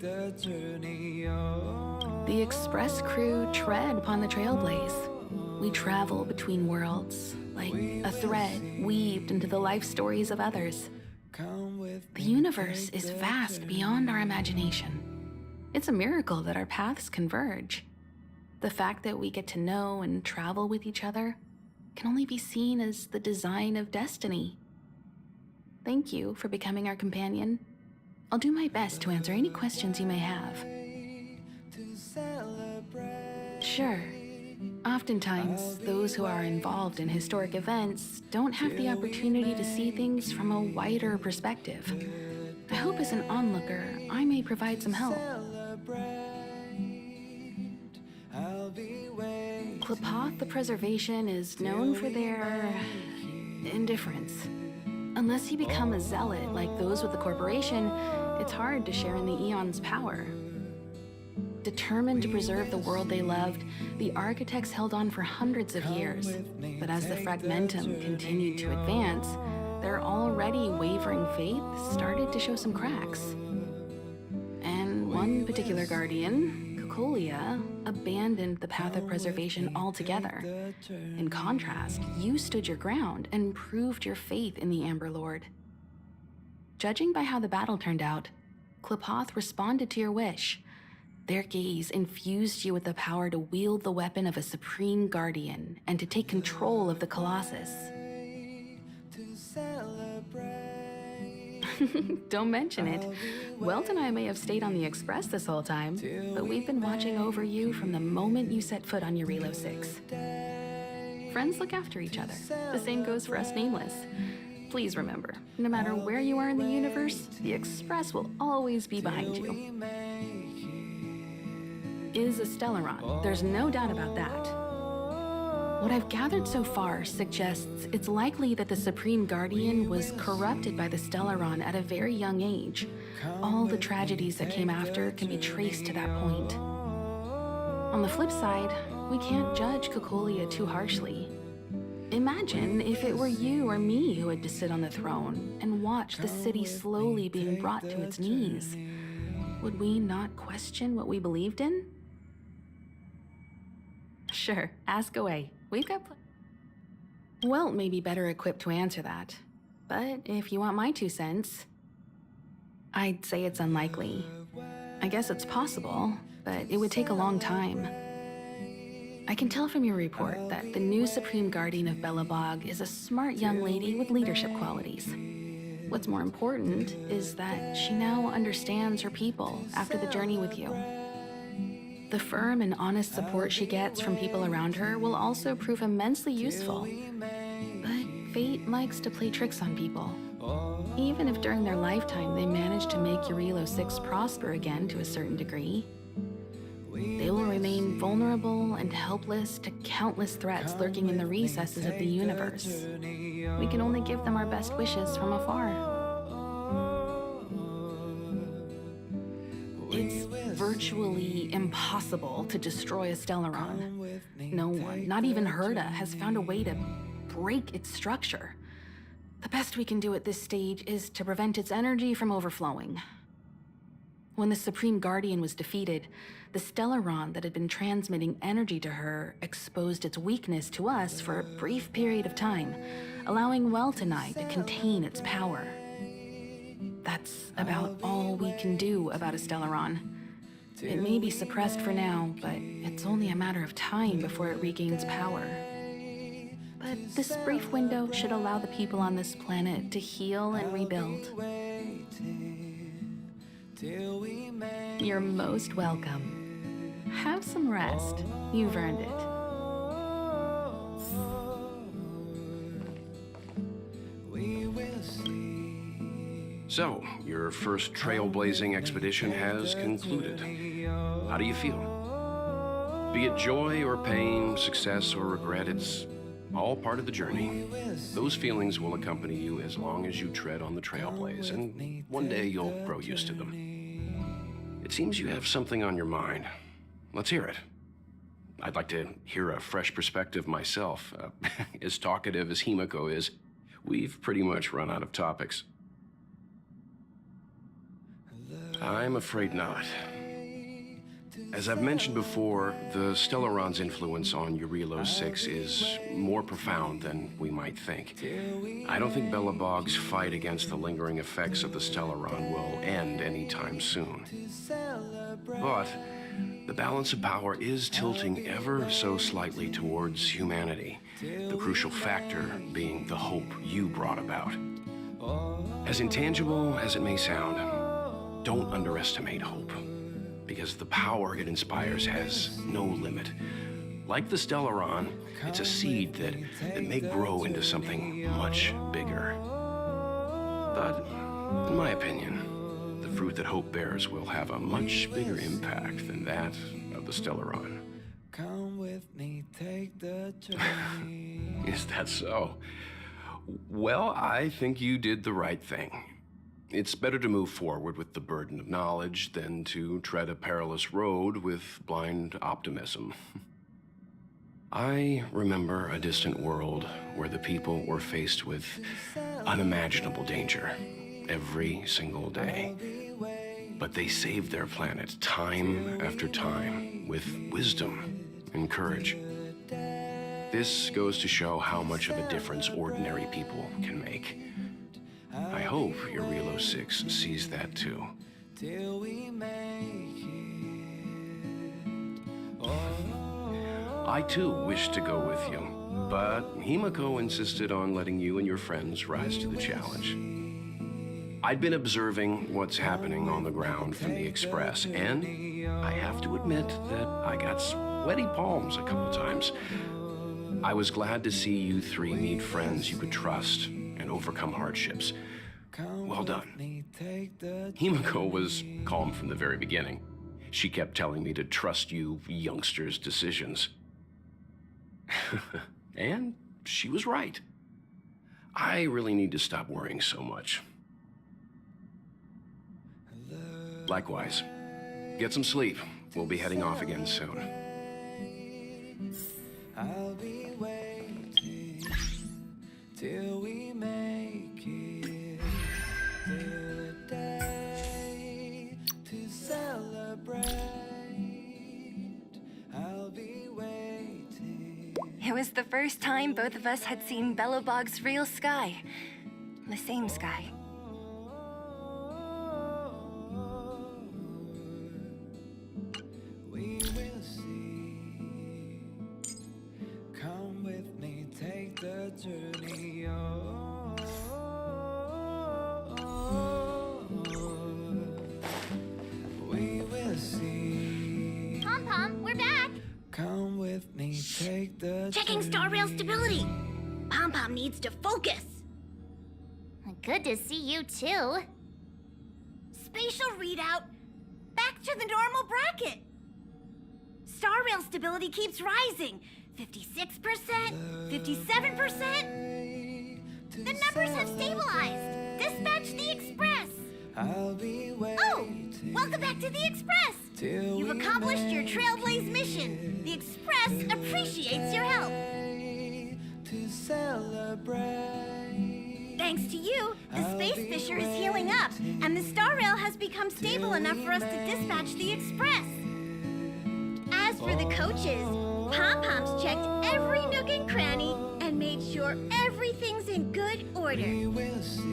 The express crew tread upon the trailblaze. We travel between worlds, like a thread weaved into the life stories of others. The universe is vast beyond our imagination. It's a miracle that our paths converge. The fact that we get to know and travel with each other can only be seen as the design of destiny. Thank you for becoming our companion. I'll do my best to answer any questions you may have. Sure. Oftentimes, those who are involved in historic events don't have the opportunity to see things from a wider perspective. I hope as an onlooker, I may provide some help. Klapoth the Preservation is known for their indifference. Unless you become a zealot like those with the corporation, it's hard to share in the Aeon's power. Determined to preserve the world they loved, the architects held on for hundreds of years. But as the fragmentum continued to advance, their already wavering faith started to show some cracks. And one particular guardian, Cocolia, abandoned the path of preservation altogether. In contrast, you stood your ground and proved your faith in the Amber Lord. Judging by how the battle turned out, Klapoth responded to your wish. Their gaze infused you with the power to wield the weapon of a supreme guardian and to take control of the Colossus. Don't mention it. Welt and I may have stayed on the Express this whole time, but we've been watching over you from the moment you set foot on Jarvilo-VI. Friends look after each other. The same goes for us Nameless. Please remember, no matter where you are in the universe, the Express will always be behind you. Is a Stellaron. There's no doubt about that. What I've gathered so far suggests it's likely that the Supreme Guardian was corrupted by the Stellaron at a very young age. All the tragedies that came after can be traced to that point. On the flip side, we can't judge Cocolia too harshly. Imagine if it were you or me who had to sit on the throne and watch the city slowly being brought to its knees. Would we not question what we believed in? Sure, ask away. We've got Welt may be better equipped to answer that. But if you want my 2 cents, I'd say it's unlikely. I guess it's possible, but it would take a long time. I can tell from your report that the new Supreme Guardian of Belobog is a smart young lady with leadership qualities. What's more important is that she now understands her people after the journey with you. The firm and honest support she gets from people around her will also prove immensely useful. But fate likes to play tricks on people. Even if during their lifetime they manage to make Jarvilo-VI prosper again to a certain degree, they will remain vulnerable and helpless to countless threats lurking in the recesses of the universe. We can only give them our best wishes from afar. It's virtually impossible to destroy a Stellaron. No one, not even Herda, has found a way to break its structure. The best we can do at this stage is to prevent its energy from overflowing. When the Supreme Guardian was defeated, the Stellaron that had been transmitting energy to her exposed its weakness to us for a brief period of time, allowing Welt and I to contain its power. That's about all we can do about a Stellaron. It may be suppressed for now, but it's only a matter of time before it regains power. But this brief window should allow the people on this planet to heal and rebuild. You're most welcome. Have some rest. You've earned it. So, your first trailblazing expedition has concluded. How do you feel? Be it joy or pain, success or regret, it's all part of the journey. Those feelings will accompany you as long as you tread on the trailblaze, and one day you'll grow used to them. It seems you have something on your mind. Let's hear it. I'd like to hear a fresh perspective myself. As talkative as Himiko is, we've pretty much run out of topics. I'm afraid not. As I've mentioned before, the Stellaron's influence on Jarvilo-VI is more profound than we might think. I don't think Belobog's fight against the lingering effects of the Stellaron will end anytime soon. But the balance of power is tilting ever so slightly towards humanity, the crucial factor being the hope you brought about. As intangible as it may sound, don't underestimate hope, because the power it inspires has no limit. Like the Stellaron, it's a seed that may grow into something much bigger. But, in my opinion, the fruit that hope bears will have a much bigger impact than that of the Stellaron. Come with me, take the journey. Is that so? Well, I think you did the right thing. It's better to move forward with the burden of knowledge than to tread a perilous road with blind optimism. I remember a distant world where the people were faced with unimaginable danger every single day. But they saved their planet time after time with wisdom and courage. This goes to show how much of a difference ordinary people can make. I hope Jarvilo-VI sees that too. Till we make it. I too wish to go with you, but Himiko insisted on letting you and your friends rise to the challenge. I'd been observing what's happening on the ground from the Express, and I have to admit that I got sweaty palms a couple times. I was glad to see you three meet friends you could trust and overcome hardships. Well done. Himiko was calm from the very beginning. She kept telling me to trust you youngsters' decisions. And she was right. I really need to stop worrying so much. Likewise. Get some sleep. We'll be heading off again soon. I'll be waiting till we make it the day to celebrate. I'll be waiting. It was the first time both of us had seen Belobog's real sky. The same sky. We will see. Come with me, take the journey. We will see. Pom-Pom, we're back! Come with me, take the Checking star rail stability. Pom-Pom needs to focus. Good to see you too. Spatial readout. Back to the normal bracket. Star rail stability keeps rising. 56%, 57%. The numbers have stabilized. Dispatch the Express. I'll be waiting. Oh, welcome back to the Express. Till You've we accomplished your Trailblaze mission. The Express appreciates your help. to celebrate. Thanks to you, the Space Fisher is healing up, and the Star Rail has become stable enough for us to dispatch the Express. As for the coaches, Pom-Pom's checked every nook and cranny and made sure everything's in good order. We will see.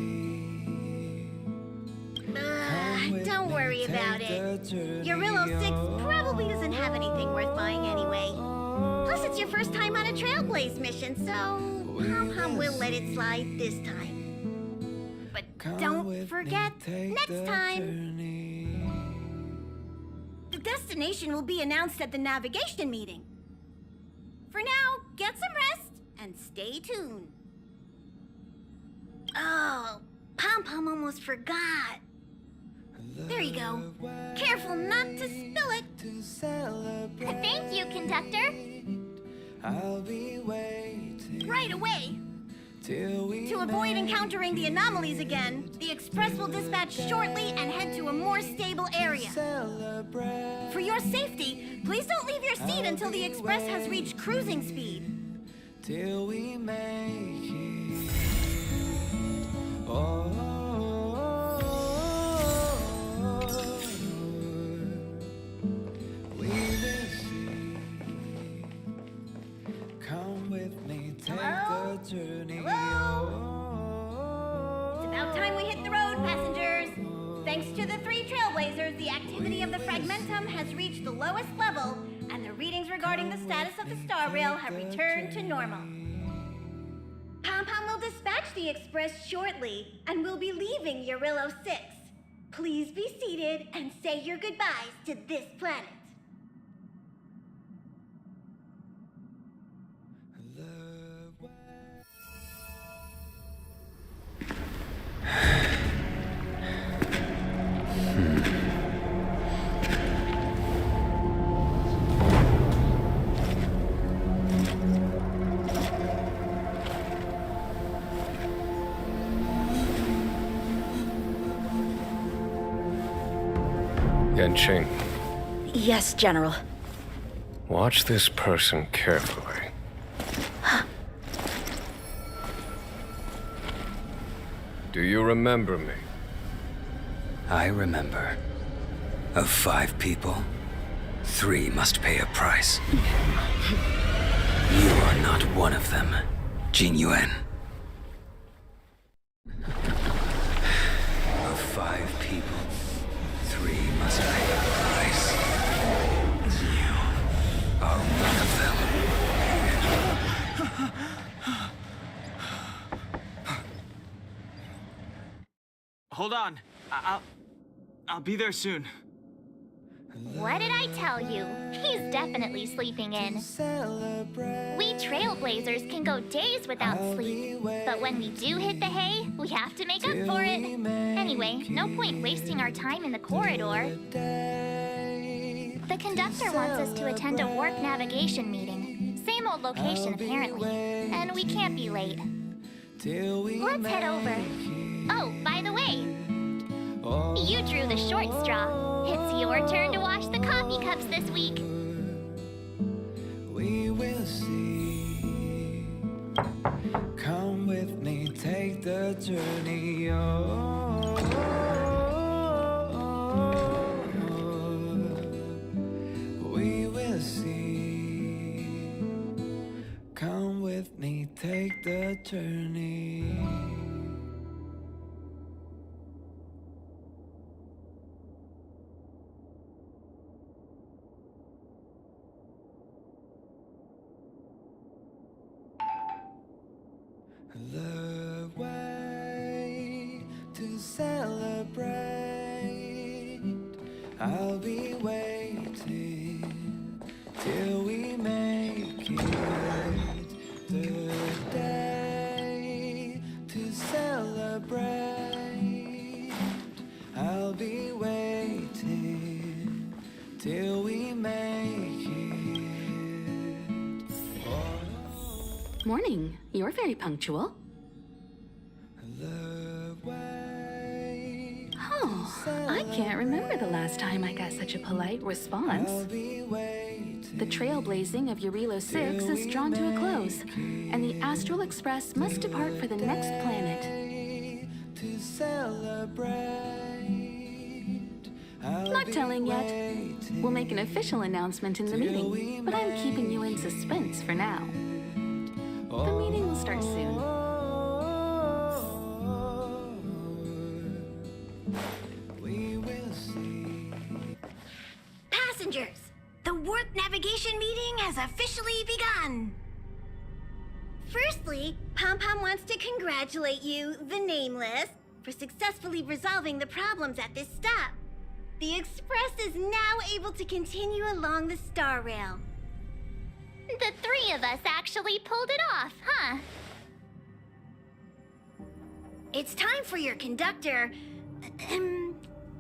Don't worry about it. Jarvilo-VI probably doesn't have anything worth buying anyway. Plus, it's your first time on a Trailblaze mission, so Pom-Pom will let it slide this time. But don't forget, next time, the destination will be announced at the navigation meeting. For now, get some rest and stay tuned. Oh, Pom-Pom almost forgot. There you go. Careful not to spill it. To celebrate. Thank you, conductor. I'll be waiting. Right away. Till we To avoid encountering the anomalies again, the Express will dispatch shortly and head to a more stable area. celebrate. For your safety, please don't leave your seat until the Express has reached cruising speed. Till we make it. Oh. About time we hit the road, passengers. Thanks to the 3 trailblazers, the activity of the fragmentum has reached the lowest level, and the readings regarding the status of the star rail have returned to normal. Pom-Pom will dispatch the express shortly, and will be leaving Jarvilo-VI. Please be seated and say your goodbyes to this planet. Yanqing, Yes, General. watch this person carefully. Do you remember me? I remember. Of 5 people, 3 must pay a price. You are not one of them, Jin Yuan. Of 5 people, 3 must pay a price. You are one of them. Hold on. I'll be there soon. What did I tell you? He's definitely sleeping in. We trailblazers can go days without sleep, but when we do hit the hay, we have to make up for it. Anyway, no point wasting our time in the corridor. The conductor wants us to attend a warp navigation meeting. Same old location, apparently. And we can't be late. Let's head over. Oh, by the way, you drew the short straw. It's your turn to wash the coffee cups this week. We will see. Come with me, take the journey. We will see. Come with me, take the journey. The way to celebrate. I'll be waiting till we make it. The day to celebrate. I'll be waiting till we make it. Morning. You're very punctual. The way Oh, I can't remember the last time I got such a polite response. I'll be waiting. The trailblazing of Jarvilo-VI is drawn to a close, and the Astral Express must depart for the next planet. To celebrate. Not telling yet. We'll make an official announcement in the meeting, but I'm keeping you in suspense for now. The meeting will start soon. We will see. Passengers, the warp navigation meeting has officially begun. Firstly, Pom-Pom wants to congratulate you, the Nameless, for successfully resolving the problems at this stop. The Express is now able to continue along the Star Rail. The 3 of us actually pulled it off, huh? It's time for your conductor,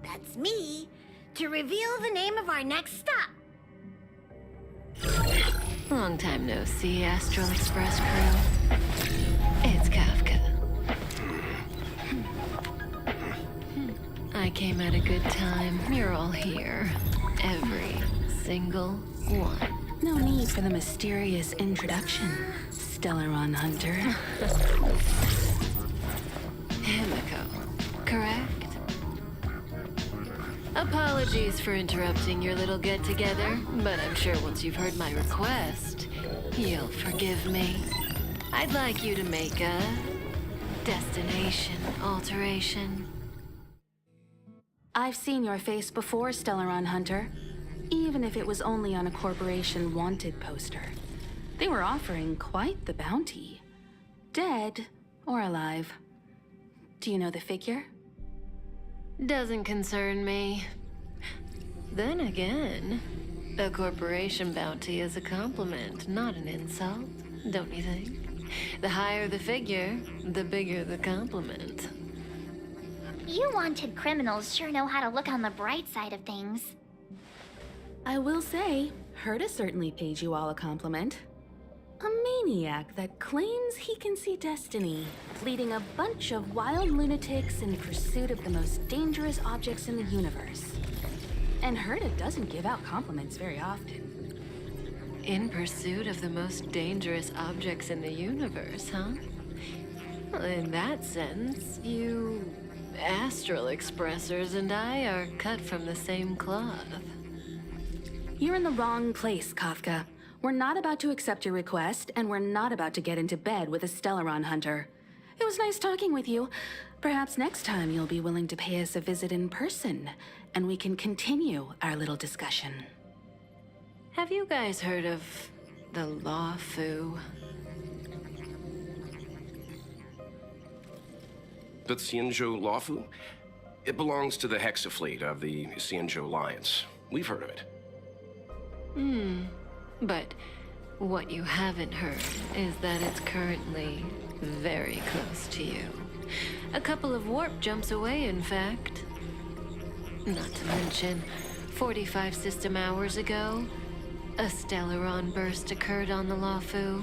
that's me, to reveal the name of our next stop. Long time no see, Astral Express crew. It's Kafka. I came at a good time. You're all here. Every single one. No need for the mysterious introduction, Stellaron Hunter. Himiko, correct? Apologies for interrupting your little get-together, but I'm sure once you've heard my request, you'll forgive me. I'd like you to make a Destination alteration. I've seen your face before, Stellaron Hunter. Even if it was only on a corporation wanted poster. They were offering quite the bounty. Dead or alive. Do you know the figure? Doesn't concern me. Then again, a corporation bounty is a compliment, not an insult, don't you think? The higher the figure, the bigger the compliment. You wanted criminals sure know how to look on the bright side of things. I will say, Herta certainly paid you all a compliment. A maniac that claims he can see destiny, leading a bunch of wild lunatics in pursuit of the most dangerous objects in the universe. And Herta doesn't give out compliments very often. In pursuit of the most dangerous objects in the universe, huh? Well, in that sense, you astral expressors and I are cut from the same cloth. You're in the wrong place, Kafka. We're not about to accept your request, and we're not about to get into bed with a Stellaron Hunter. It was nice talking with you. Perhaps next time you'll be willing to pay us a visit in person, and we can continue our little discussion. Have you guys heard of the Law-Fu? The Xianzhou Lawfu? It belongs to the Hexafleet of the Xianzhou Alliance. We've heard of it. But what you haven't heard is that it's currently very close to you. A couple of warp jumps away, in fact. Not to mention, 45 system hours ago, a Stellaron burst occurred on the Law-Fu.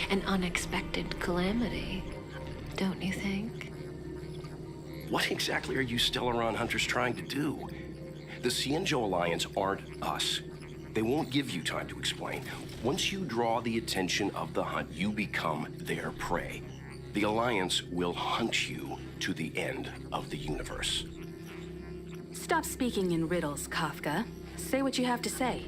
An unexpected calamity, don't you think? What exactly are you Stellaron Hunters trying to do? The Xianzhou Alliance aren't us. They won't give you time to explain. Once you draw the attention of the hunt, you become their prey. The Alliance will hunt you to the end of the universe. Stop speaking in riddles, Kafka. Say what you have to say.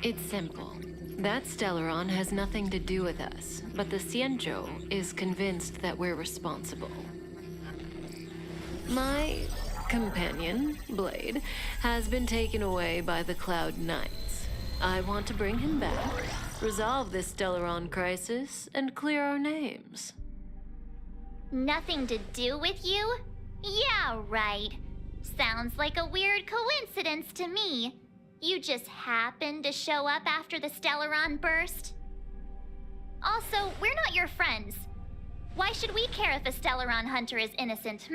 It's simple. That Stellaron has nothing to do with us, but the Xianzhou is convinced that we're responsible. My companion, Blade, has been taken away by the Cloud Knights. I want to bring him back, resolve this Stellaron crisis, and clear our names. Nothing to do with you? Yeah, right. Sounds like a weird coincidence to me. You just happened to show up after the Stellaron burst? Also, we're not your friends. Why should we care if a Stellaron hunter is innocent,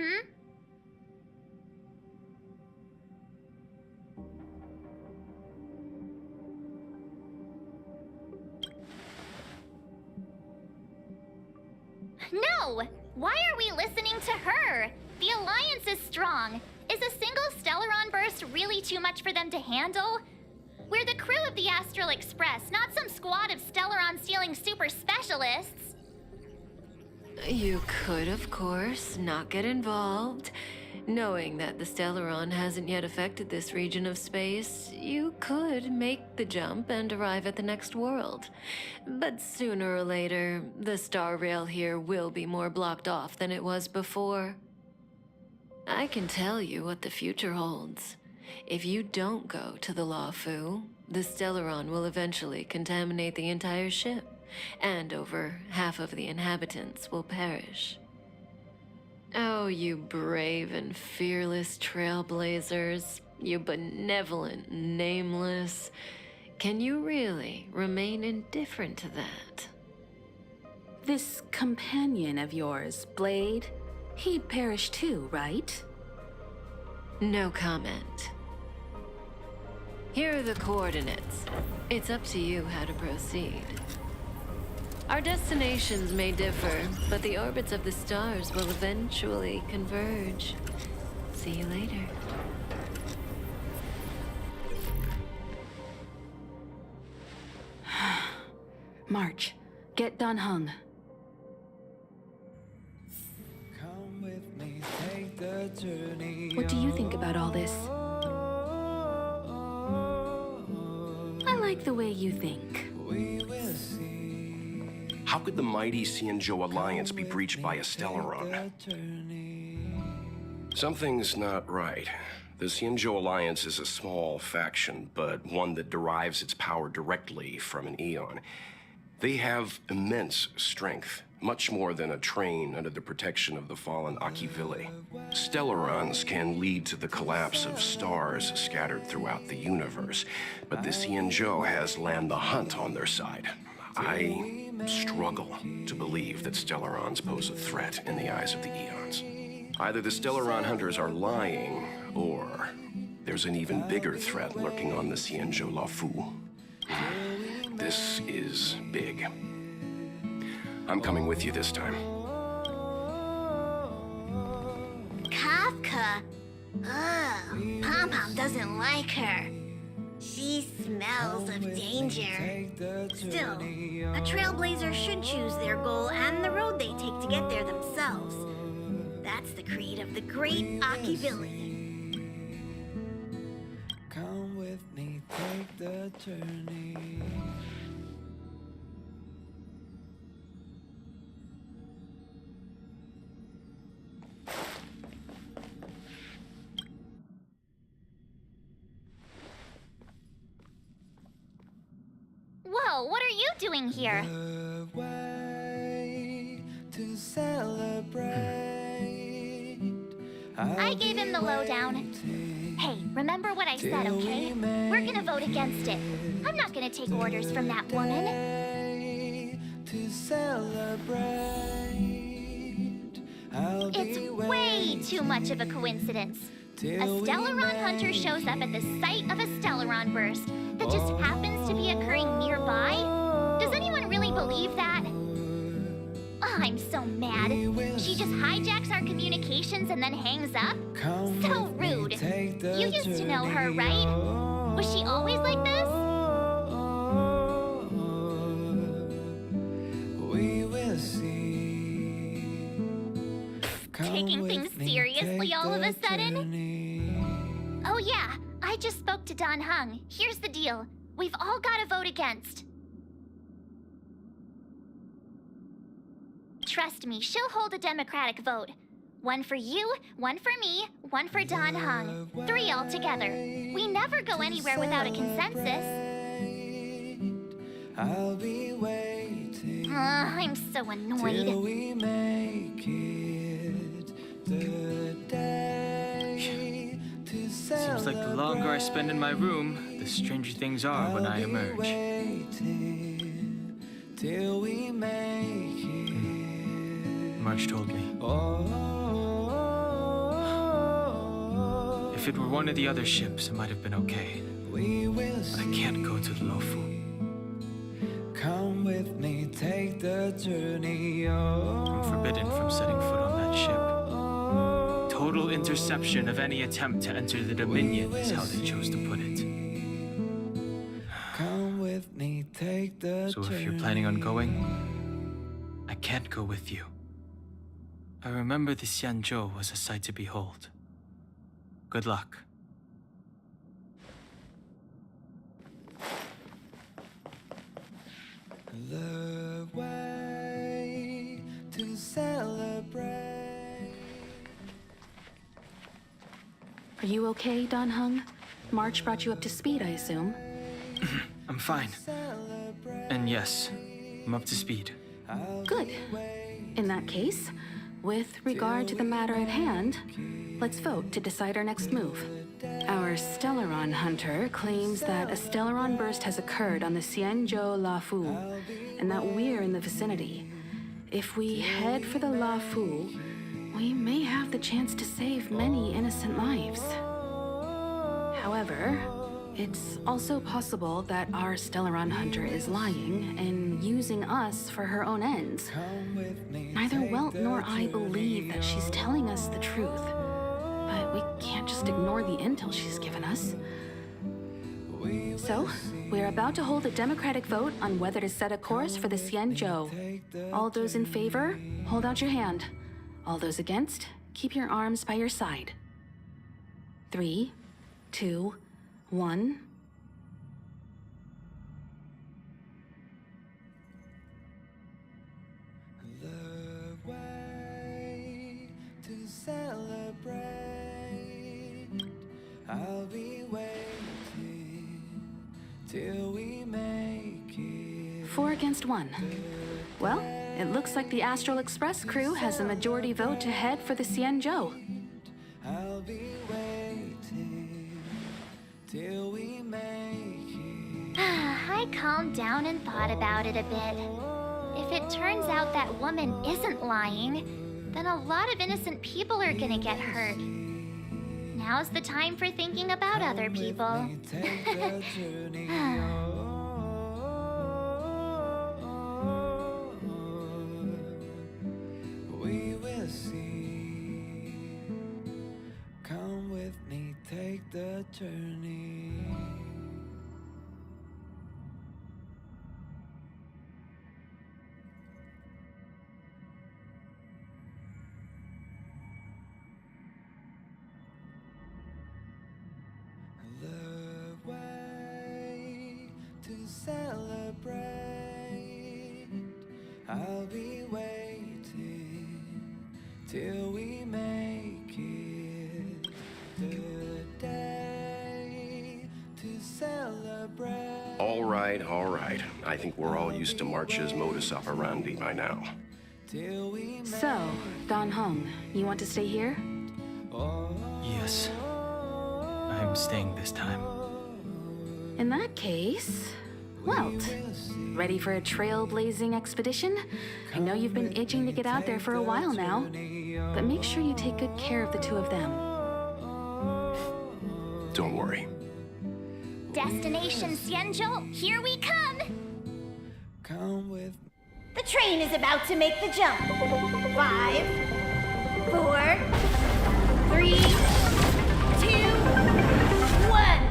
No! Why are we listening to her? The Alliance is strong. Is a single Stellaron burst really too much for them to handle? We're the crew of the Astral Express, not some squad of Stellaron-stealing super specialists. You could, of course, not get involved. Knowing that the Stellaron hasn't yet affected this region of space, you could make the jump and arrive at the next world. But sooner or later, the star rail here will be more blocked off than it was before. I can tell you what the future holds. If you don't go to the Law-Fu, the Stellaron will eventually contaminate the entire ship, and over half of the inhabitants will perish. Oh, you brave and fearless trailblazers, you benevolent nameless. Can you really remain indifferent to that? This companion of yours, Blade, he'd perish too, right? No comment. Here are the coordinates. It's up to you how to proceed. Our destinations may differ, but the orbits of the stars will eventually converge. See you later. March, get done hung. What do you think about all this? I like the way you think. How could the mighty Xianzhou Alliance be breached by a Stellaron? Something's not right. The Xianzhou Alliance is a small faction, but one that derives its power directly from an Eon. They have immense strength, much more than a train under the protection of the fallen Akivili. Stellarons can lead to the collapse of stars scattered throughout the universe, but the Xianzhou has Land the Hunt on their side. I struggle to believe that Stellarons pose a threat in the eyes of the Eons. Either the Stellaron hunters are lying, or there's an even bigger threat lurking on the Xianzhou-VI. This is big. I'm coming with you this time. Kafka? Ugh, Pom-Pom doesn't like her. She smells of danger. Still, a trailblazer should choose their goal and the road they take to get there themselves. That's the creed of the great Akivili. Come with me, take the journey. Whoa, what are you doing here? The way to celebrate. I gave him the lowdown. Hey, remember what I said, okay? We're gonna vote against it. I'm not gonna take orders from that woman. To celebrate. It's way too much of a coincidence. A Stellaron hunter shows up at the site of a Stellaron burst that just happens to be occurring nearby? Does anyone really believe that? Oh, I'm so mad. She just hijacks our communications and then hangs up? So rude. You used to know her, right? Was she always like this? We will see. Taking things seriously all of a sudden? Oh yeah, I just spoke to Don Hung. Here's the deal. We've all got to vote against. Trust me, she'll hold a democratic vote. One for you, one for me, one for Don Hung. 3 altogether. We never go anywhere without a consensus. I'll be waiting. I'm so annoyed. Till we make it the day to Seems like the longer I spend in my room, the stranger things are when I emerge. Waiting till we make it. March told me. If it were one of the other ships, it might have been okay. But I can't go to the Lofu. Come with me, take the journey. I'm forbidden from setting foot on that ship. Total interception of any attempt to enter the Dominion is how they chose to put it. Come with me, take the So if you're planning on going, I can't go with you. I remember the Xianzhou was a sight to behold. Good luck. The way to celebrate. Are you okay, Don Hung? March brought you up to speed, I assume. I'm fine. And yes, I'm up to speed. Good. In that case, with regard to the matter at hand, let's vote to decide our next move. Our Stellaron hunter claims that a Stellaron burst has occurred on the Xianzhou-VI, and that we're in the vicinity. If we head for the LaFu, we may have the chance to save many innocent lives. However, it's also possible that our Stellaron hunter is lying and using us for her own ends. Neither Welt nor I believe that she's telling us the truth, but we can't just ignore the intel she's given us. So, we're about to hold a democratic vote on whether to set a course for the Xianzhou. All those in favor, hold out your hand. All those against, keep your arms by your side. 3, 2, 1. I'll be waiting till we make it. 4 against 1. Well, it looks like the Astral Express crew has a majority vote to head for the Xianzhou. I'll be waiting till we make it. I calmed down and thought about it a bit. If it turns out that woman isn't lying, then a lot of innocent people are gonna get hurt. Now's the time for thinking about other people. Take the journey. We will see. Come with me, take the journey. The way to celebrate. I'll be waiting till we make it. The day to celebrate. All right, all right. I think we're all used to March's modus operandi by now. Till we So, Don Hong, you want to stay here? Yes. I'm staying this time. In that case, Welt, ready for a trailblazing expedition? I know you've been itching to get out there for a while now, but make sure you take good care of the two of them. Don't worry. Destination Xianzhou, here we come! come with. The train is about to make the jump. 5, 4, 3, 2, 1.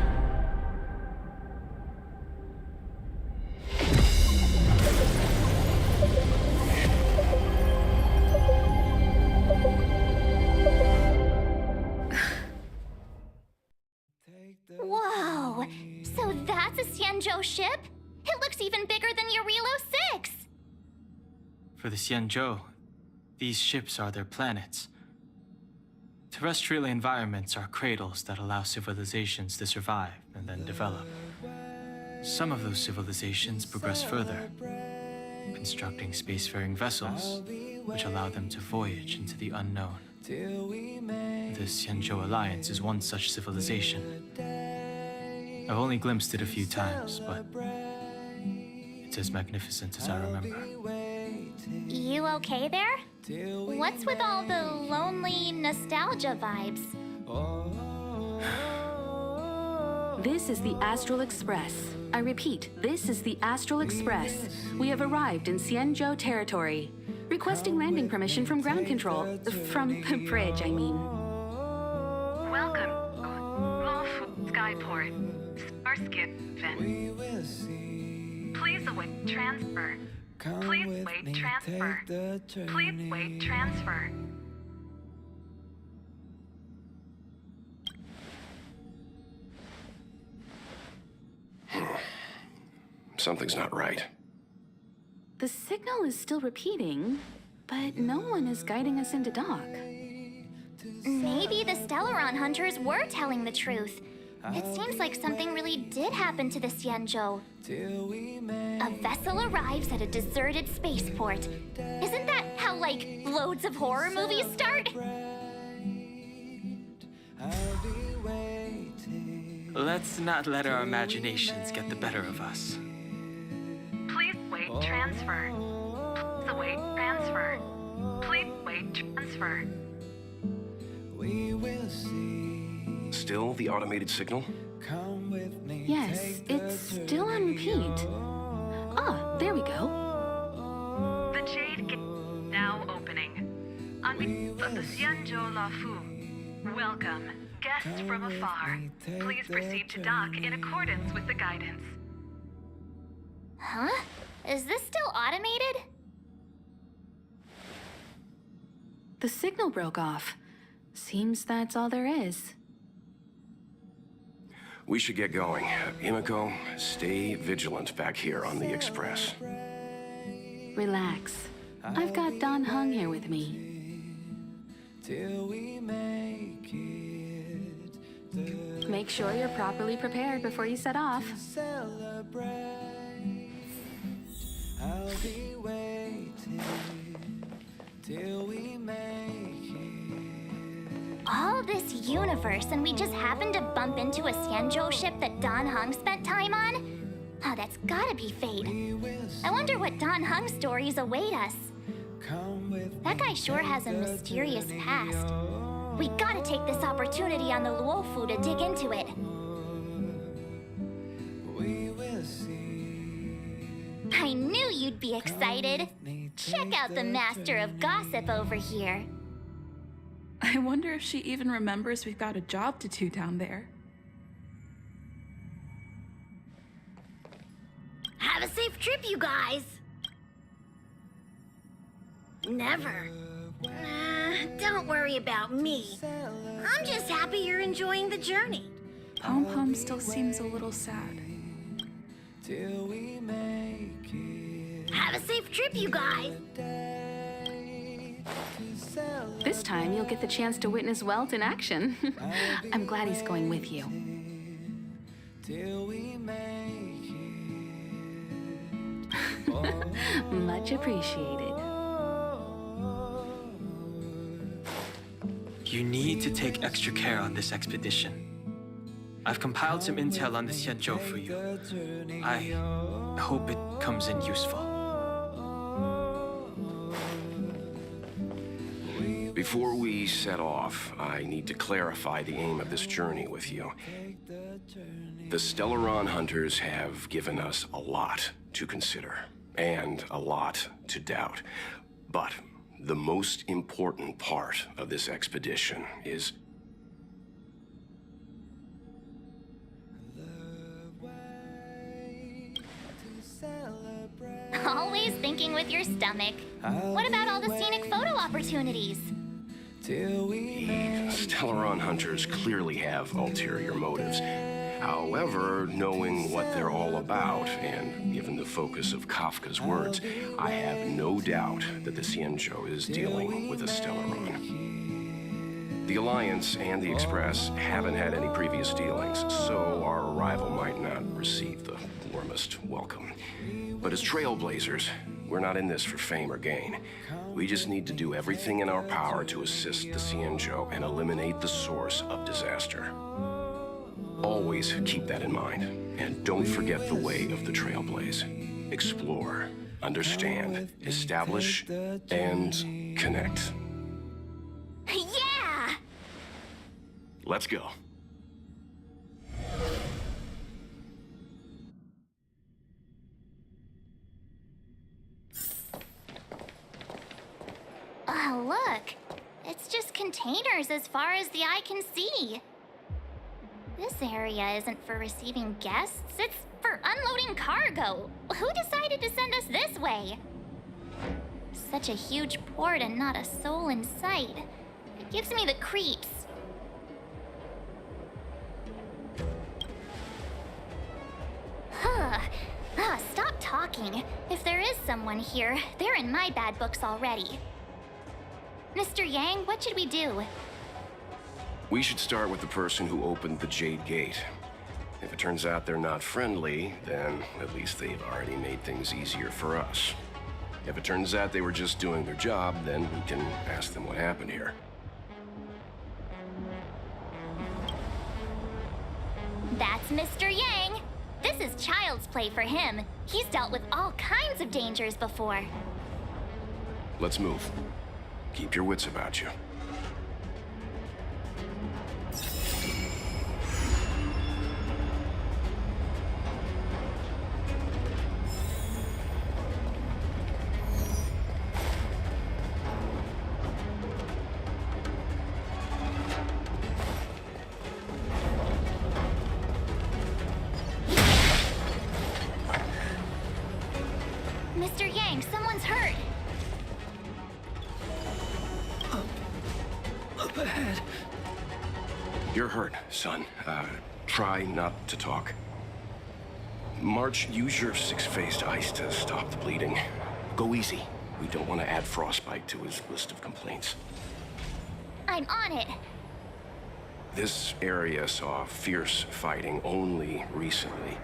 Whoa! So that's a Xianzhou ship? It looks even bigger than Jarvilo-VI! For the Xianzhou, these ships are their planets. Terrestrial environments are cradles that allow civilizations to survive and then develop. Some of those civilizations progress further, constructing spacefaring vessels, which allow them to voyage into the unknown. The Xianzhou Alliance is one such civilization. I've only glimpsed it a few times, but it's as magnificent as I remember. You okay there? What's with all the lonely nostalgia vibes? This is the Astral Express. I repeat, this is the Astral Express. We have arrived in Xianzhou territory. Requesting landing permission from ground control. From the bridge, I mean. Welcome. Lawful Skyport. Starskip Vent. Please await transfer. Please wait transfer. Please wait transfer. Something's not right. The signal is still repeating, but no one is guiding us into dock. Maybe the Stellaron hunters were telling the truth. It seems like something really did happen to the Xianzhou. A vessel arrives at a deserted spaceport. Isn't that how, like, loads of horror movies start? Let's not let our imaginations get the better of us. Please wait transfer. Please await transfer. Please wait transfer. We will see. Still the automated signal? Come with me. Yes, it's still on repeat. Ah, there we go. The Jade Gate now opening. On behalf of the Xianzhou Lafu, welcome, guests from afar. Please proceed to dock in accordance with the guidance. Huh? Is this still automated? The signal broke off. Seems that's all there is. We should get going. Himiko, stay vigilant back here on the Express. Relax. I've got Don Hung here with me. Till we make it. Make sure you're properly prepared before you set off. I'll be waiting till we make it. All this universe, and we just happened to bump into a Xianzhou ship that Don Hung spent time on? Oh, that's gotta be fate. I wonder what Don Hung's stories await us. That guy sure has a mysterious past. We gotta take this opportunity on the Luofu to dig into it. We will see. I knew you'd be excited. Check out the master of gossip over here. I wonder if she even remembers we've got a job to do down there. Have a safe trip, you guys. Never. Don't worry about me. I'm just happy you're enjoying the journey. Pom Pom still seems a little sad. Till we make it. Have a safe trip, you guys. This time, you'll get the chance to witness Welt in action. I'm glad he's going with you. Till we make it. Much appreciated. You need to take extra care on this expedition. I've compiled some intel on the Xianzhou for you. I hope it comes in useful. Before we set off, I need to clarify the aim of this journey with you. The Stellaron hunters have given us a lot to consider, and a lot to doubt. But the most important part of this expedition is... Always thinking with your stomach. What about all the scenic photo opportunities? The Stellaron hunters clearly have ulterior motives. However, knowing what they're all about, and given the focus of Kafka's words, I have no doubt that the Xianzhou is dealing with a Stellaron. The Alliance and the Express haven't had any previous dealings, so our arrival might not receive the warmest welcome. But as trailblazers, we're not in this for fame or gain. We just need to do everything in our power to assist the Xianzhou and eliminate the source of disaster. Always keep that in mind, and don't forget the way of the Trailblaze. Explore, understand, establish, and connect. Yeah! Let's go. Oh, look. It's just containers as far as the eye can see. This area isn't for receiving guests, it's for unloading cargo. Who decided to send us this way? Such a huge port and not a soul in sight. It gives me the creeps. Stop talking. If there is someone here, they're in my bad books already. Mr. Yang, what should we do? We should start with the person who opened the Jade Gate. If it turns out they're not friendly, then at least they've already made things easier for us. If it turns out they were just doing their job, then we can ask them what happened here. That's Mr. Yang. This is child's play for him. He's dealt with all kinds of dangers before. Let's move. Keep your wits about you. Mr. Yang, someone's hurt. Up ahead. You're hurt, son. Try not to talk. March, use your six-faced ice to stop the bleeding. Go easy. We don't want to add frostbite to his list of complaints. I'm on it. This area saw fierce fighting only recently.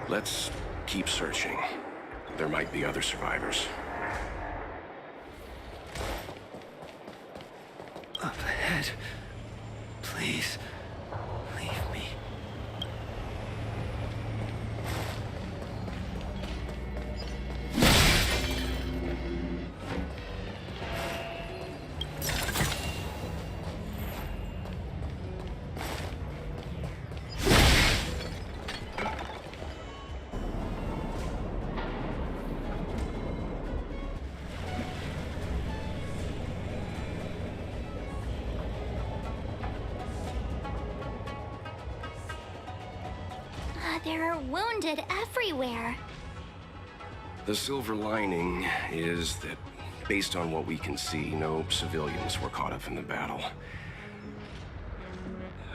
Let's keep searching. There might be other survivors. Up ahead. Please, leave me. There are wounded everywhere. The silver lining is that, based on what we can see, no civilians were caught up in the battle.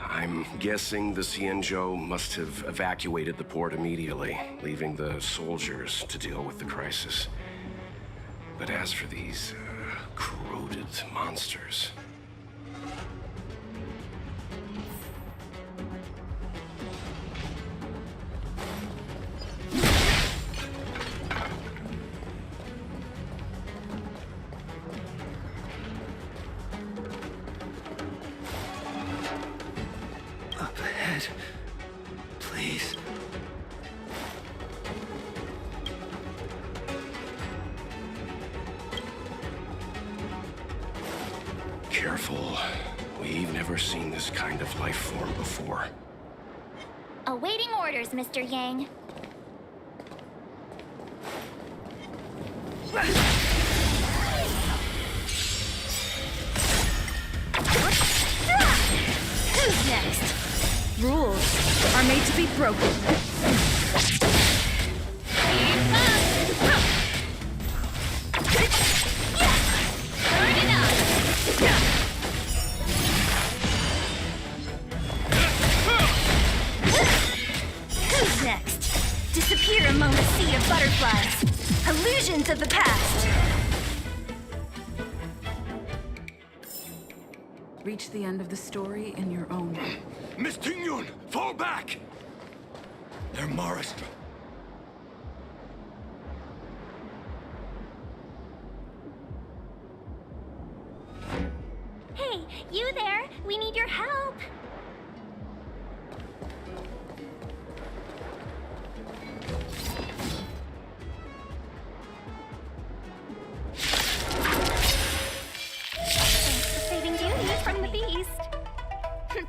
I'm guessing the Xianzhou must have evacuated the port immediately, leaving the soldiers to deal with the crisis. But as for these corroded monsters... Up ahead. Please. Careful. We've never seen this kind of life form before. Awaiting orders, Mr. Yang. Who's next? Rules are made to be broken. Turn it up! Who's next? Disappear among the sea of butterflies. Illusions of the past. Reach the end of the story in your own way. Miss Tingyun, fall back! They're Maristra. Hey, you there? We need your help. Thanks for saving Beauty from the beast.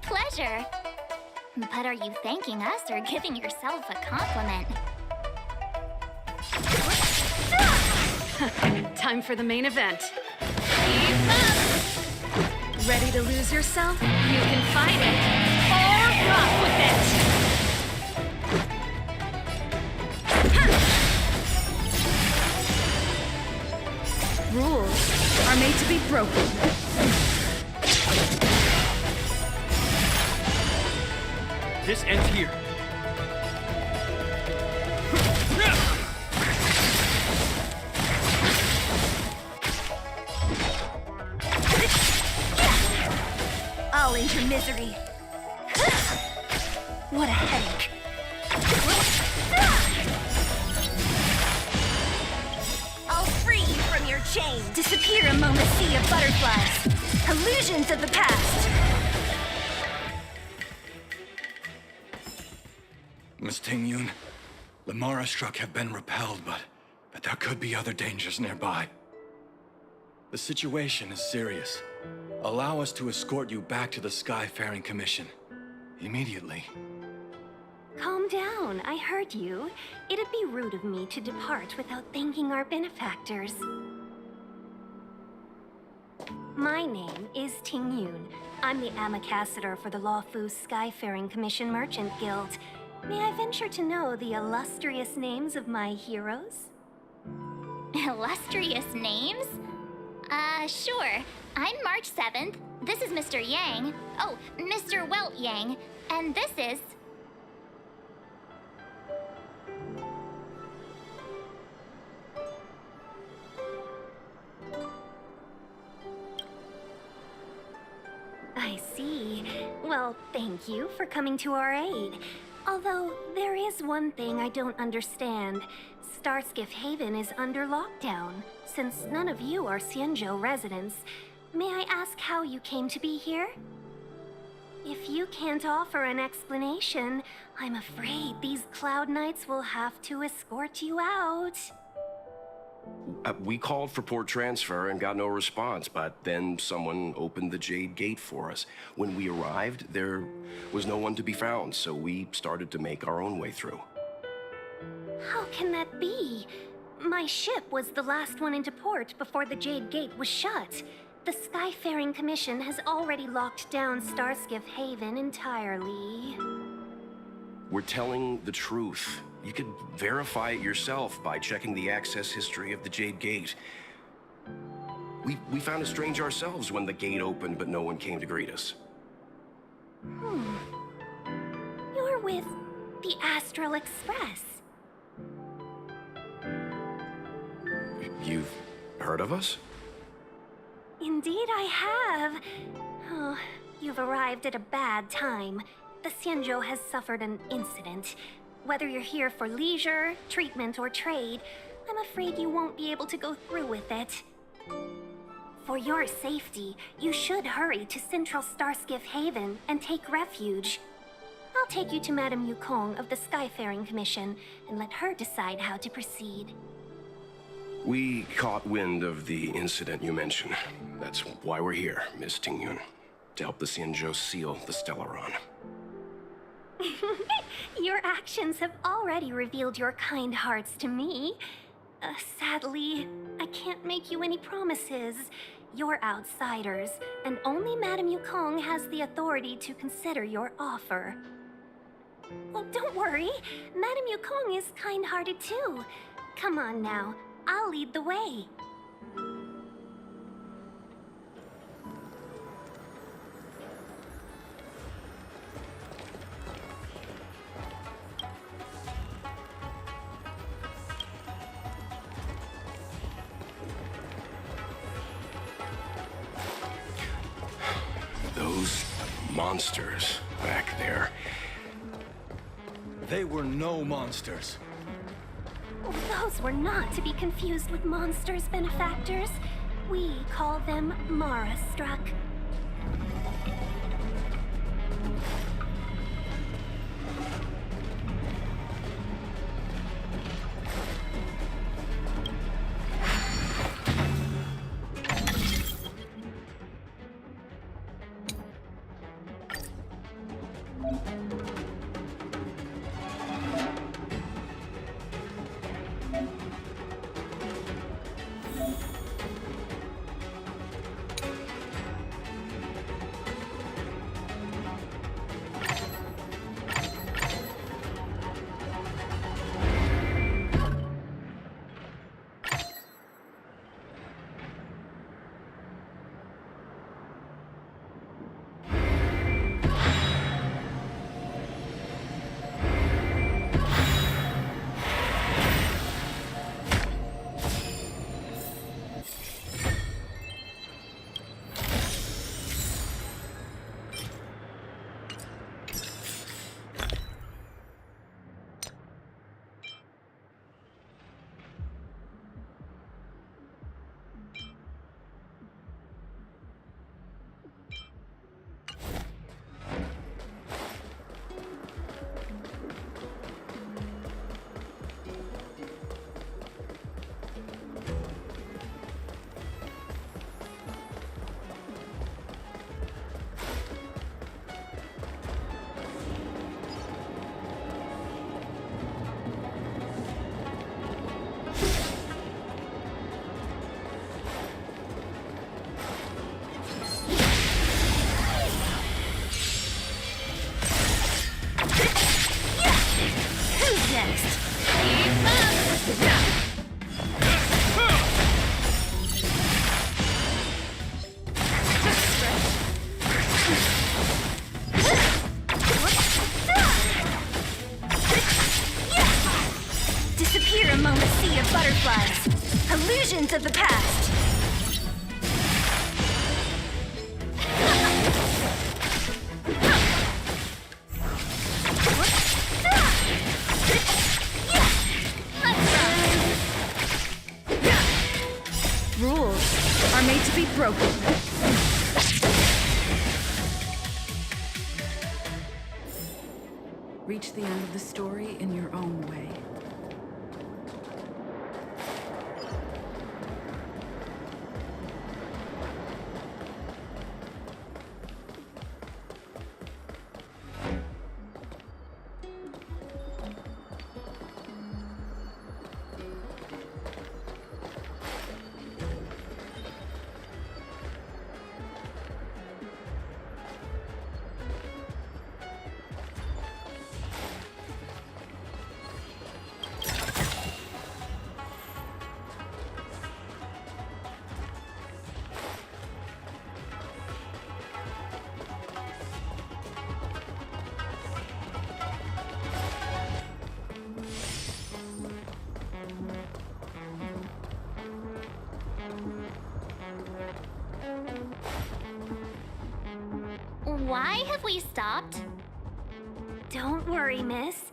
Pleasure. But are you thanking us or giving yourself a compliment? Time for the main event. Ready to lose yourself? You can fight it or rock with it. Rules are made to be broken. This ends here. I'll end your misery. What a headache. I'll free you from your chains. Disappear among the sea of butterflies. Illusions of the past. Miss Tingyun, the Maristra have been repelled, but there could be other dangers nearby. The situation is serious. Allow us to escort you back to the Skyfaring Commission. Immediately. Calm down, I heard you. It'd be rude of me to depart without thanking our benefactors. My name is Tingyun. I'm the ambassador for the Lawfu Skyfaring Commission Merchant Guild. May I venture to know the illustrious names of my heroes? Illustrious names? Sure. I'm March 7th. This is Mr. Yang. Oh, Mr. Welt Yang. And this is... I see. Well, thank you for coming to our aid. Although, there is one thing I don't understand. Starskiff Haven is under lockdown. Since none of you are Xianzhou residents, may I ask how you came to be here? If you can't offer an explanation, I'm afraid these Cloud Knights will have to escort you out. We called for port transfer and got no response, but then someone opened the Jade Gate for us. When we arrived, there was no one to be found, so we started to make our own way through. How can that be? My ship was the last one into port before the Jade Gate was shut. The Skyfaring Commission has already locked down Starskiff Haven entirely. We're telling the truth. You could verify it yourself by checking the access history of the Jade Gate. We found it strange ourselves when the gate opened, but no one came to greet us. You're with the Astral Express. You've heard of us? Indeed I have. Oh, you've arrived at a bad time. The Xianzhou has suffered an incident. Whether you're here for leisure, treatment, or trade, I'm afraid you won't be able to go through with it. For your safety, you should hurry to Central Starskiff Haven and take refuge. I'll take you to Madame Yukong of the Skyfaring Commission and let her decide how to proceed. We caught wind of the incident you mentioned. That's why we're here, Miss Tingyun, to help the Xianzhou seal the Stellaron. Your actions have already revealed your kind hearts to me. Sadly, I can't make you any promises. You're outsiders, and only Madame Yukong has the authority to consider your offer. Well, don't worry. Madame Yukong is kind-hearted too. Come on now, I'll lead the way. Those monsters back there. They were no monsters. Those were not to be confused with monsters, benefactors. We call them Mara-struck. Disappear among the sea of butterflies. Illusions of the past. Reach the end of the story in your own way. Why have we stopped? Don't worry, miss.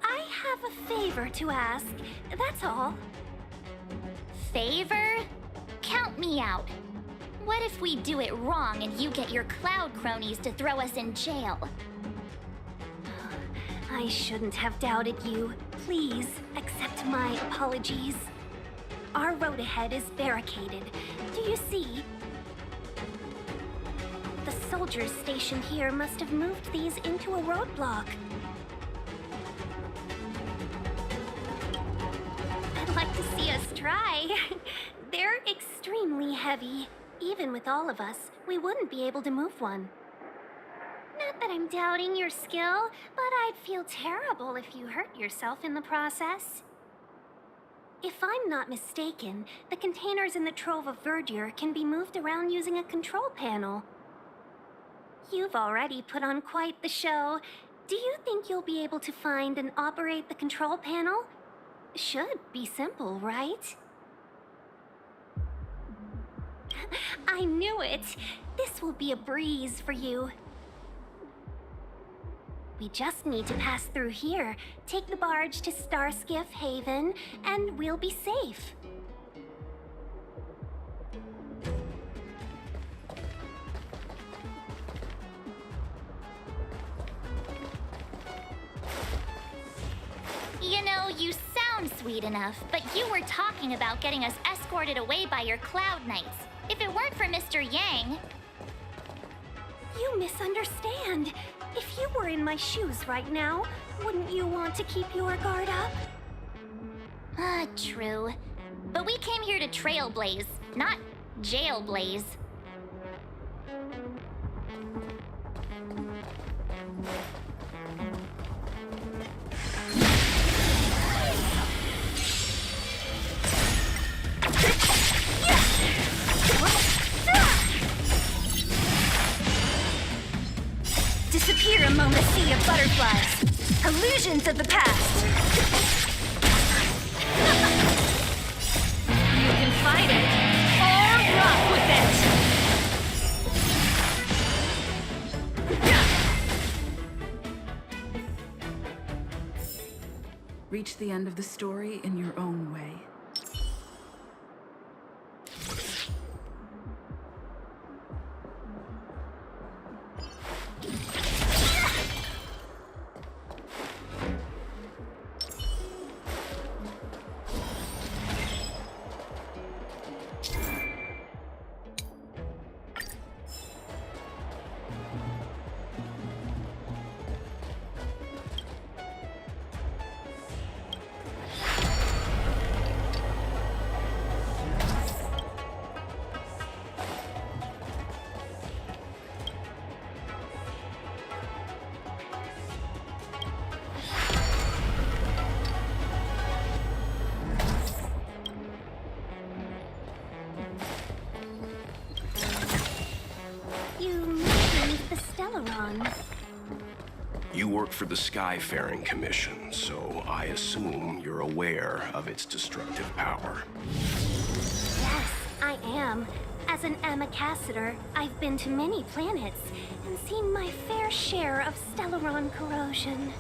I have a favor to ask, that's all. Favor? Count me out. What if we do it wrong and you get your cloud cronies to throw us in jail? I shouldn't have doubted you. Please accept my apologies. Our road ahead is barricaded. Do you see? The soldiers stationed here must have moved these into a roadblock. I'd like to see us try. They're extremely heavy. Even with all of us, we wouldn't be able to move one. Not that I'm doubting your skill, but I'd feel terrible if you hurt yourself in the process. If I'm not mistaken, the containers in the Trove of Verdure can be moved around using a control panel. You've already put on quite the show. Do you think you'll be able to find and operate the control panel? Should be simple, right? I knew it! This will be a breeze for you. We just need to pass through here, take the barge to Starskiff Haven, and we'll be safe. You know, you sound sweet enough, but you were talking about getting us escorted away by your Cloud Knights. If it weren't for Mr. Yang... You misunderstand. If you were in my shoes right now, wouldn't you want to keep your guard up? True. But we came here to trailblaze, not jailblaze. Disappear among the sea of butterflies. Illusions of the past. You can fight it, or rock with it. Reach the end of the story in your own way. You work for the Skyfaring Commission, so I assume you're aware of its destructive power. Yes, I am. As an Amakacitor, I've been to many planets and seen my fair share of Stellaron corrosion.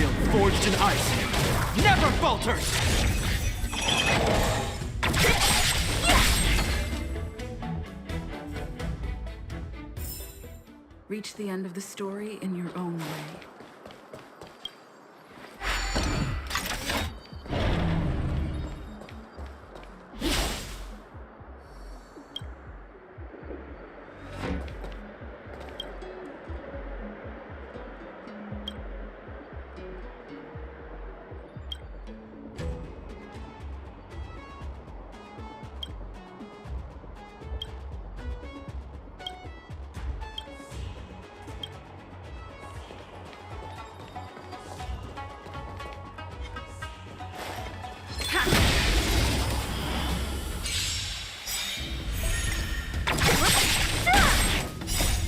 Wheel forged in ice. Never falters! Reach the end of the story in your own way.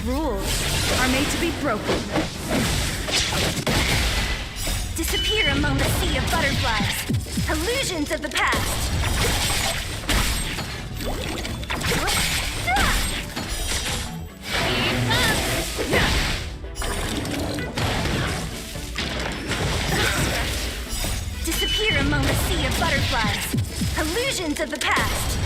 Rules are made to be broken. Disappear among the sea of butterflies. Illusions of the past. Disappear among the sea of butterflies. Illusions of the past.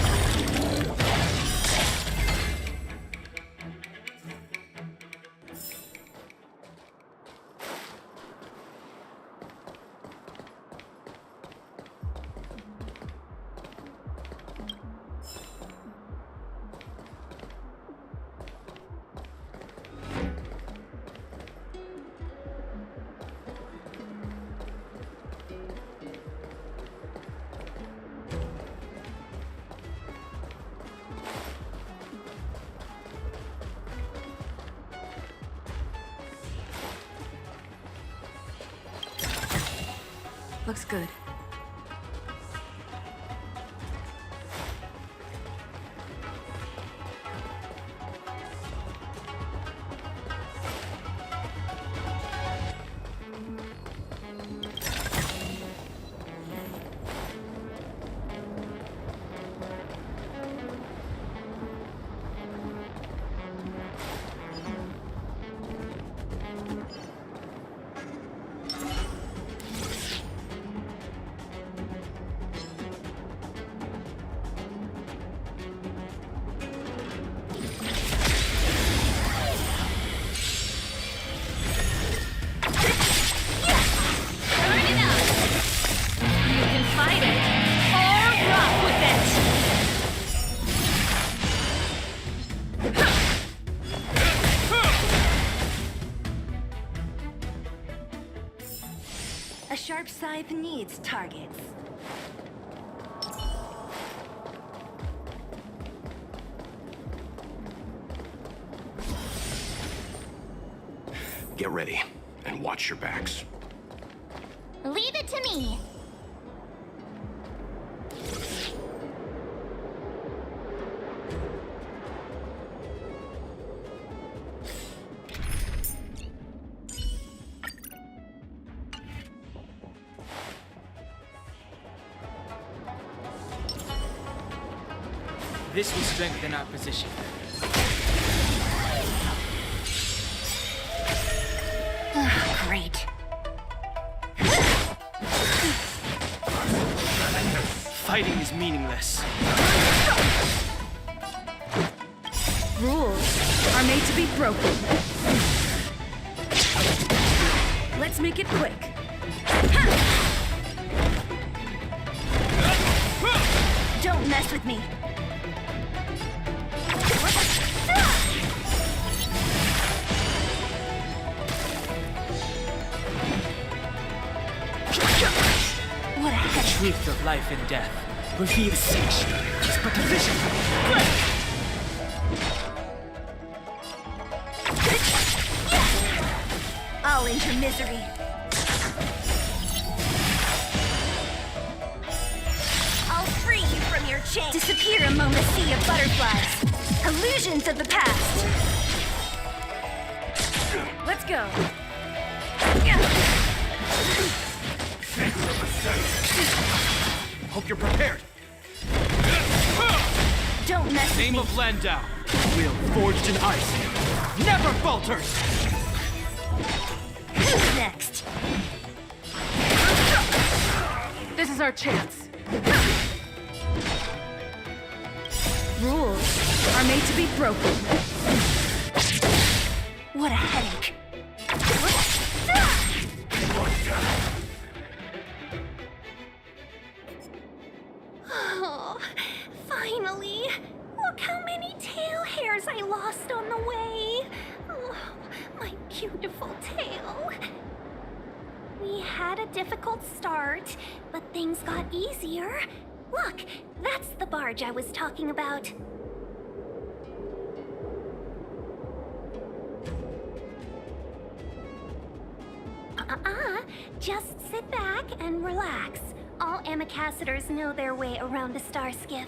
Looks good. A sharp scythe needs targets. Get ready, and watch your backs. Leave it to me. This will strengthen our position. Great. Fighting is meaningless. Rules are made to be broken. Let's make it quick. Don't mess with me. What a head. Truth of life and death. Reveal six. It's but a vision. I'll end your misery. I'll free you from your chains. Disappear among the sea of butterflies. Illusions of the past. Let's go. Hope you're prepared. Don't mess with Name me. of Landau. Wheel forged in ice. Never falters! Who's next? is our chance. Rules are made to be broken. What a headache. Oh, finally! Look how many tail hairs I lost on the way. Oh, my beautiful tail. We had a difficult start, but things got easier. Look, that's the barge I was talking about. Just sit back and relax. All Amicassadors know their way around a star skiff.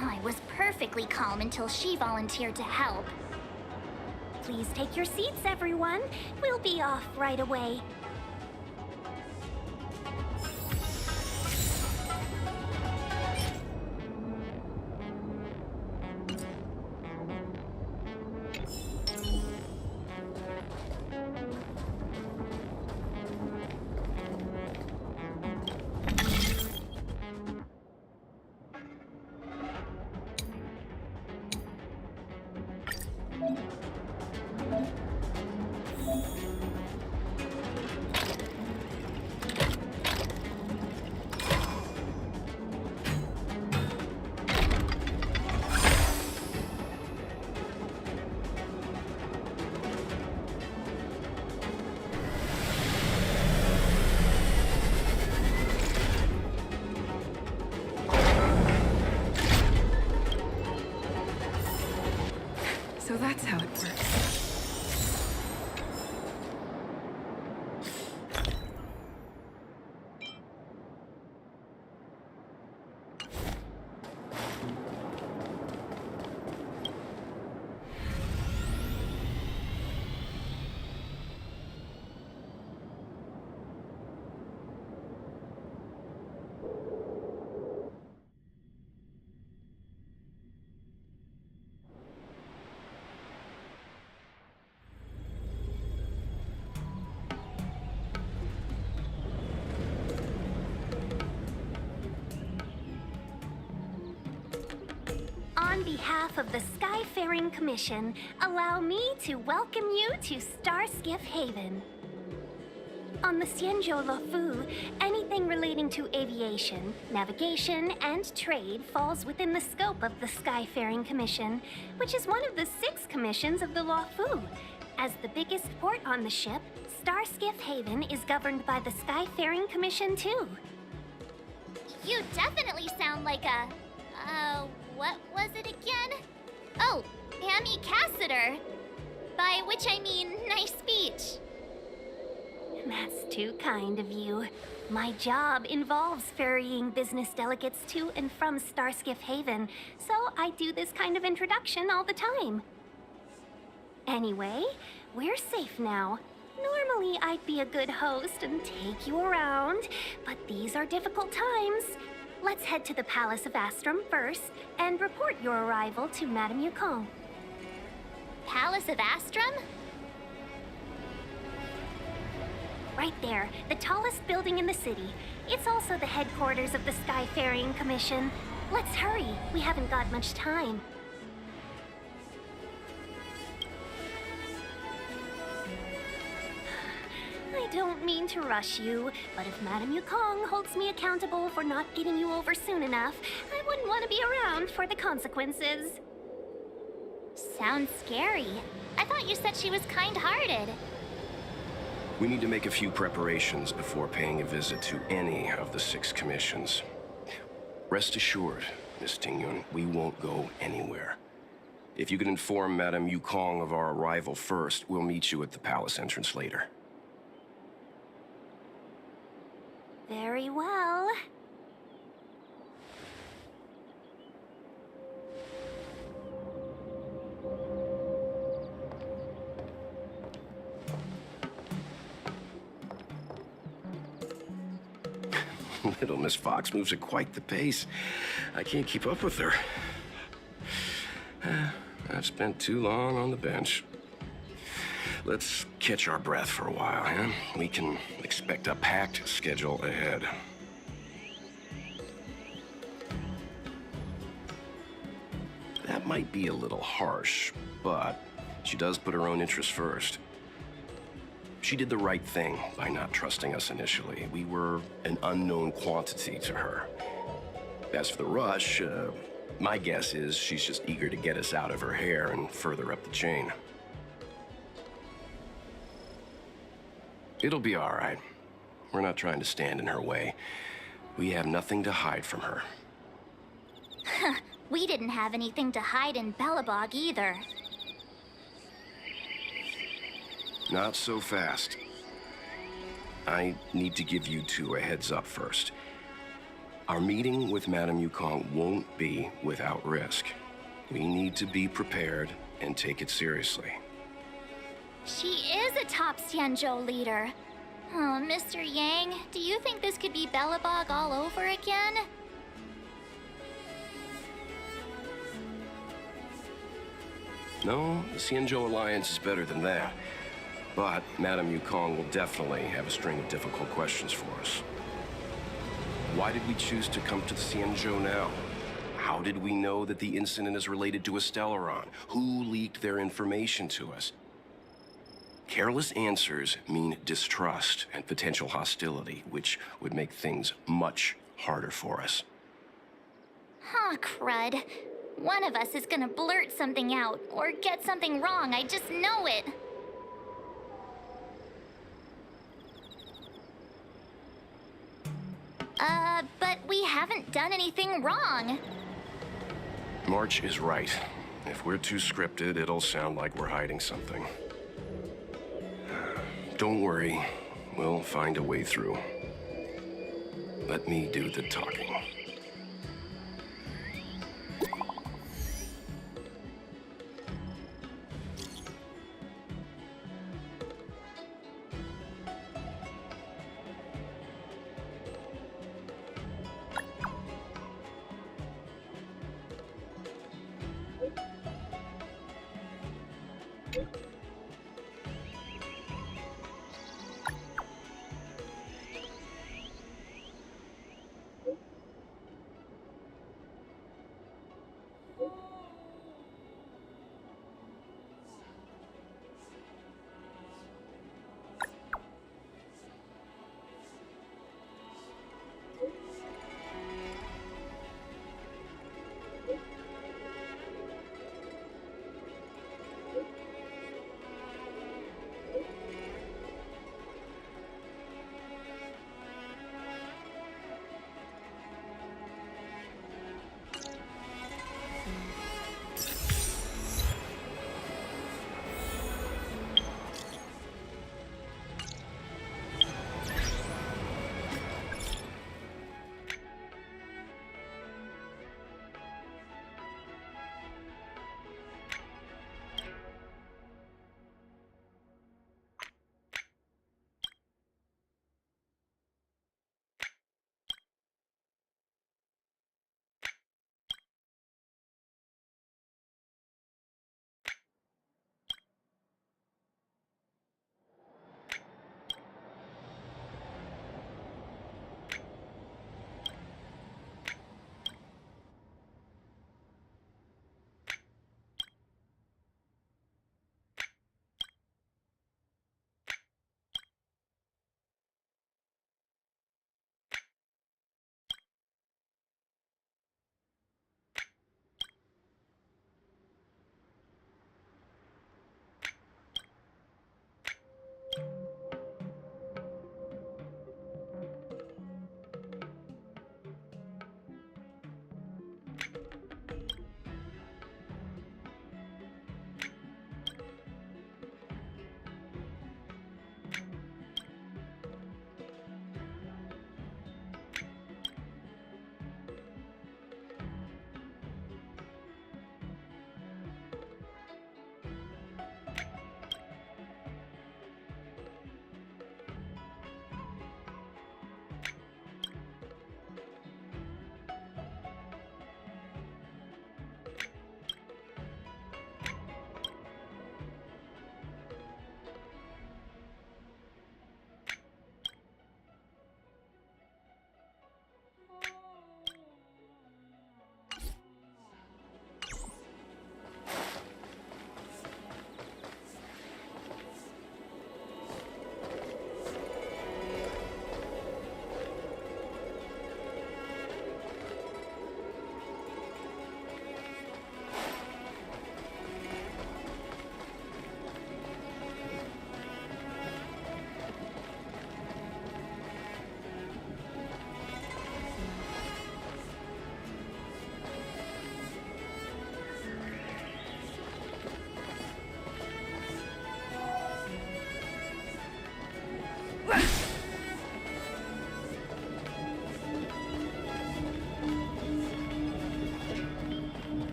I was perfectly calm until she volunteered to help. Please take your seats, everyone. We'll be off right away. So that's how it works. On behalf of the Skyfaring Commission, allow me to welcome you to Starskiff Haven. On the Xianzhou-LaFu, anything relating to aviation, navigation, and trade falls within the scope of the Skyfaring Commission, which is one of the 6 commissions of the LaFu. As the biggest port on the ship, Starskiff Haven is governed by the Skyfaring Commission too. You definitely sound like a... what was it again? Oh, Amicassador. By which I mean nice speech. That's too kind of you. My job involves ferrying business delegates to and from Starskiff Haven, so I do this kind of introduction all the time. Anyway, we're safe now. Normally, I'd be a good host and take you around, but these are difficult times. Let's head to the Palace of Astrum first and report your arrival to Madame Yukong. Palace of Astrum? Right there, the tallest building in the city. It's also the headquarters of the Skyfaring Commission. Let's hurry, we haven't got much time. I don't mean to rush you, but if Madame Yukong holds me accountable for not getting you over soon enough, I wouldn't want to be around for the consequences. Sounds scary. I thought you said she was kind-hearted. We need to make a few preparations before paying a visit to any of the 6 commissions. Rest assured, Miss Tingyun, we won't go anywhere. If you can inform Madame Yukong of our arrival first, we'll meet you at the palace entrance later. Very well. Little Miss Fox moves at quite the pace. I can't keep up with her. I've spent too long on the bench. Let's catch our breath for a while, huh? We can expect a packed schedule ahead. That might be a little harsh, but she does put her own interests first. She did the right thing by not trusting us initially. We were an unknown quantity to her. As for the rush, my guess is she's just eager to get us out of her hair and further up the chain. It'll be all right. We're not trying to stand in her way. We have nothing to hide from her. We didn't have anything to hide in Belobog either. Not so fast. I need to give you two a heads up first. Our meeting with Madame Yukong won't be without risk. We need to be prepared and take it seriously. She is a top Xianzhou leader. Oh, Mr. Yang, do you think this could be Belobog all over again? No, the Xianzhou Alliance is better than that. But Madame Yukong will definitely have a string of difficult questions for us. Why did we choose to come to the Xianzhou now? How did we know that the incident is related to a Stellaron? Who leaked their information to us? Careless answers mean distrust and potential hostility, which would make things much harder for us. Huh, crud. One of us is gonna blurt something out, or get something wrong, I just know it. But we haven't done anything wrong. March is right. If we're too scripted, it'll sound like we're hiding something. Don't worry, we'll find a way through. Let me do the talking.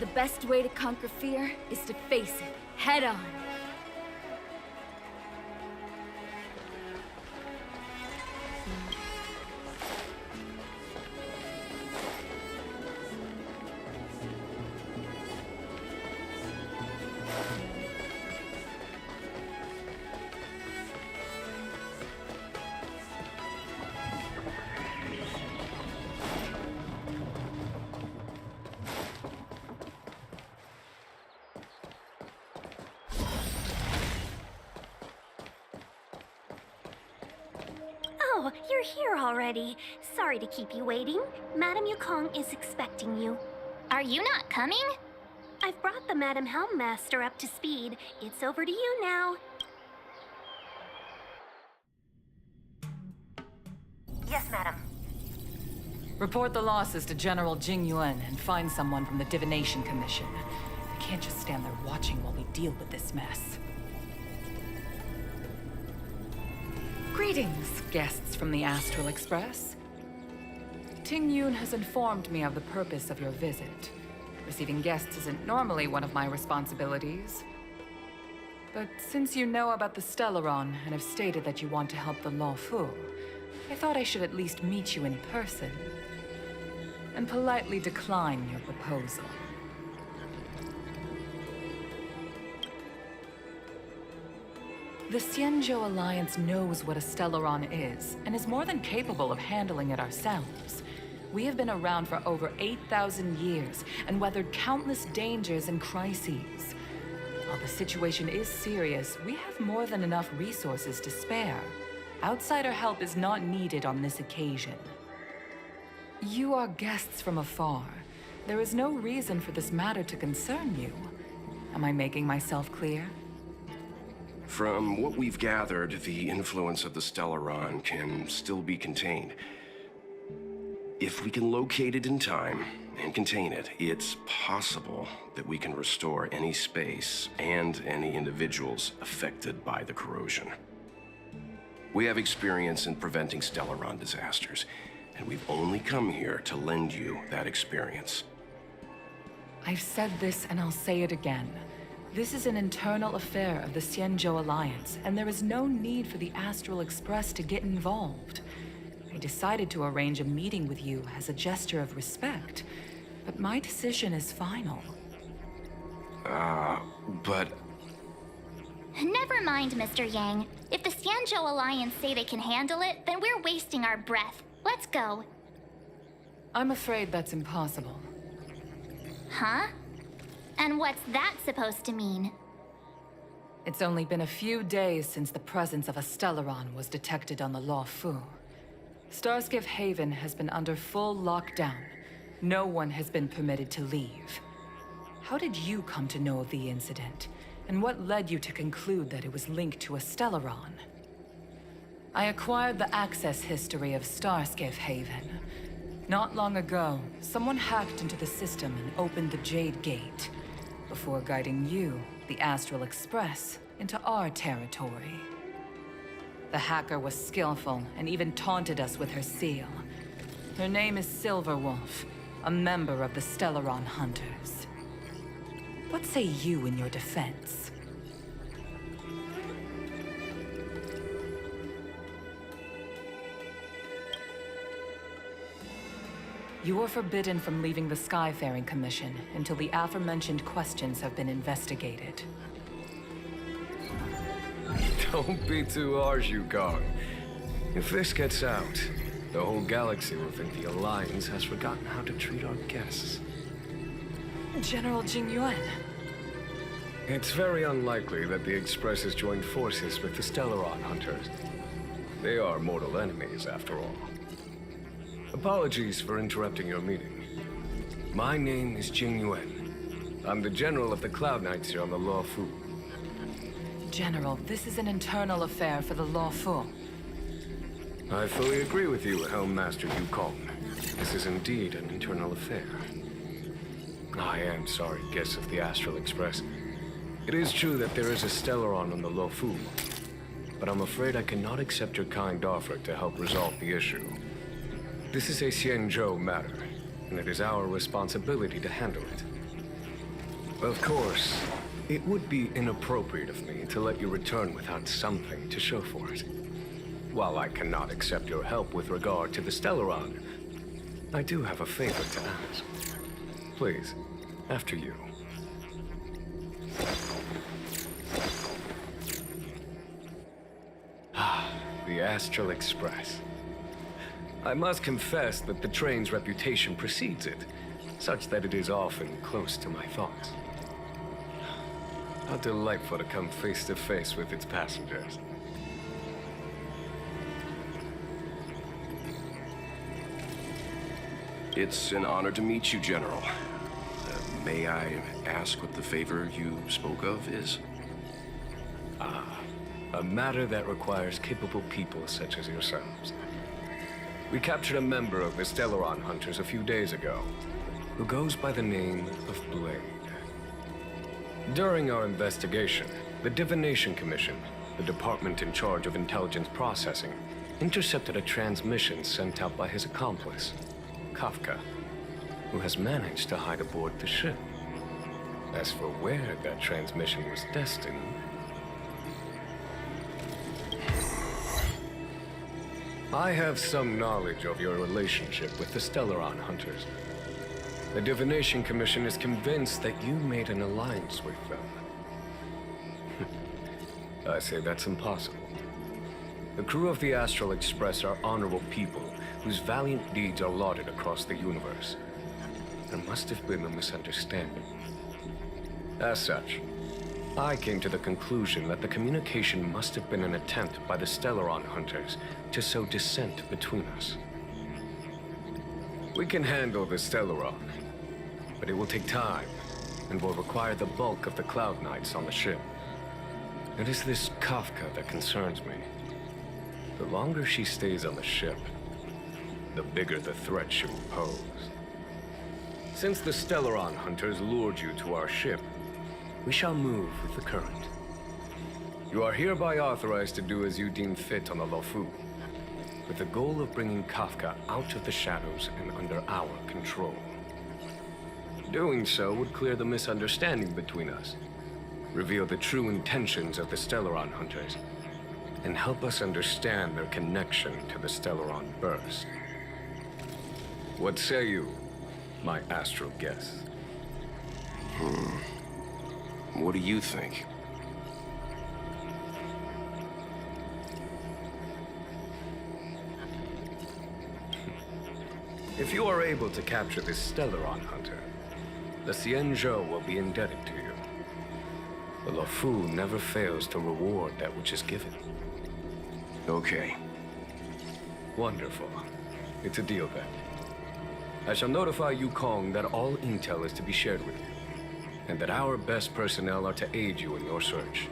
the best way to conquer fear is to face it, head on. Oh, you're here already. Sorry to keep you waiting. Madame Yukong is expecting you. Are you not coming? I've brought the Madame Helmmaster up to speed. It's over to you now. Yes, madam. Report the losses to General Jing Yuan and find someone from the Divination Commission. I can't just stand there watching while we deal with this mess. Greetings, guests from the Astral Express. Ting Yun has informed me of the purpose of your visit. Receiving guests isn't normally one of my responsibilities. But since you know about the Stellaron and have stated that you want to help the Luofu, I thought I should at least meet you in person and politely decline your proposal. The Xianzhou Alliance knows what a Stellaron is, and is more than capable of handling it ourselves. We have been around for over 8,000 years, and weathered countless dangers and crises. While the situation is serious, we have more than enough resources to spare. Outsider help is not needed on this occasion. You are guests from afar. There is no reason for this matter to concern you. Am I making myself clear? From what we've gathered, the influence of the Stellaron can still be contained. If we can locate it in time and contain it, it's possible that we can restore any space and any individuals affected by the corrosion. We have experience in preventing Stellaron disasters, and we've only come here to lend you that experience. I've said this and I'll say it again. This is an internal affair of the Xianzhou Alliance, and there is no need for the Astral Express to get involved. I decided to arrange a meeting with you as a gesture of respect, but my decision is final. But... Never mind, Mr. Yang. If the Xianzhou Alliance say they can handle it, then we're wasting our breath. Let's go. I'm afraid that's impossible. Huh? And what's that supposed to mean? It's only been a few days since the presence of a Stellaron was detected on the Luofu. Starskiff Haven has been under full lockdown. No one has been permitted to leave. How did you come to know of the incident? And what led you to conclude that it was linked to a Stellaron? I acquired the access history of Starskiff Haven. Not long ago, someone hacked into the system and opened the Jade Gate, before guiding you, the Astral Express, into our territory. The hacker was skillful and even taunted us with her seal. Her name is Silverwolf, a member of the Stellaron Hunters. What say you in your defense? You are forbidden from leaving the Skyfaring Commission until the aforementioned questions have been investigated. Don't be too harsh, Yukong. If this gets out, the whole galaxy will think the Alliance has forgotten how to treat our guests. General Jing Yuan. It's very unlikely that the Express has joined forces with the Stellaron Hunters. They are mortal enemies, after all. Apologies for interrupting your meeting. My name is Jing Yuan. I'm the General of the Cloud Knights here on the Luofu. General, this is an internal affair for the Luofu. I fully agree with you, Helmmaster Yukong. This is indeed an internal affair. I am sorry, guests of the Astral Express. It is true that there is a Stellaron on the Luofu, but I'm afraid I cannot accept your kind offer to help resolve the issue. This is a Xianzhou matter, and it is our responsibility to handle it. Of course, it would be inappropriate of me to let you return without something to show for it. While I cannot accept your help with regard to the Stellaron, I do have a favor to ask. Please, after you. The Astral Express. I must confess that the train's reputation precedes it, such that it is often close to my thoughts. How delightful to come face to face with its passengers. It's an honor to meet you, General. May I ask what the favor you spoke of is? A matter that requires capable people such as yourselves. We captured a member of the Stellaron Hunters a few days ago, who goes by the name of Blade. During our investigation, the Divination Commission, the department in charge of intelligence processing, intercepted a transmission sent out by his accomplice, Kafka, who has managed to hide aboard the ship. As for where that transmission was destined, I have some knowledge of your relationship with the Stellaron Hunters. The Divination Commission is convinced that you made an alliance with them. I say that's impossible. The crew of the Astral Express are honorable people whose valiant deeds are lauded across the universe. There must have been a misunderstanding. As such, I came to the conclusion that the communication must have been an attempt by the Stellaron Hunters to sow dissent between us. We can handle the Stellaron, but it will take time and will require the bulk of the Cloud Knights on the ship. It is this Kafka that concerns me. The longer she stays on the ship, the bigger the threat she will pose. Since the Stellaron Hunters lured you to our ship, we shall move with the current. You are hereby authorized to do as you deem fit on the Lofu, with the goal of bringing Kafka out of the shadows and under our control. Doing so would clear the misunderstanding between us, reveal the true intentions of the Stellaron Hunters, and help us understand their connection to the Stellaron Burst. What say you, my astral guests? What do you think? If you are able to capture this Stellaron Hunter, the Xianzhou will be indebted to you. The Lofu never fails to reward that which is given. Okay. Wonderful. It's a deal then. I shall notify Yukong that all intel is to be shared with you, and that our best personnel are to aid you in your search.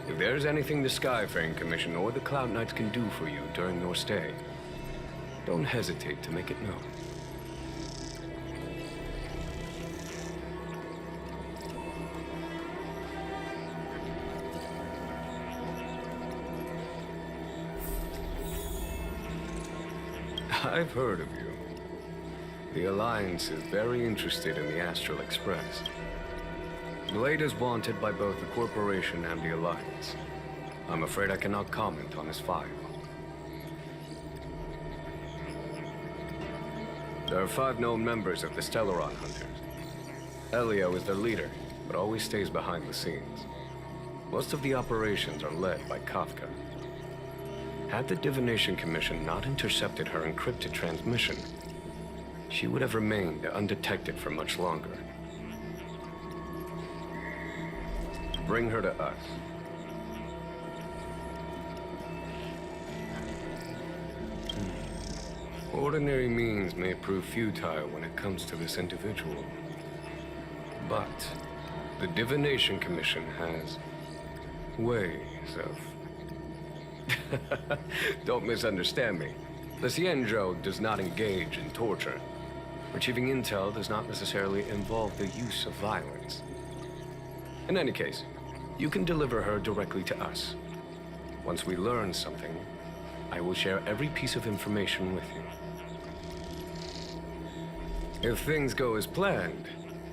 If there is anything the Skyfaring Commission or the Cloud Knights can do for you during your stay, don't hesitate to make it known. I've heard of you. The Alliance is very interested in the Astral Express. Blade is wanted by both the Corporation and the Alliance. I'm afraid I cannot comment on his file. There are 5 known members of the Stellaron Hunters. Elio is their leader, but always stays behind the scenes. Most of the operations are led by Kafka. Had the Divination Commission not intercepted her encrypted transmission, she would have remained undetected for much longer. Bring her to us. Ordinary means may prove futile when it comes to this individual. But the Divination Commission has ways of... Don't misunderstand me. The Xianzhou does not engage in torture. Retrieving intel does not necessarily involve the use of violence. In any case, you can deliver her directly to us. Once we learn something, I will share every piece of information with you. If things go as planned,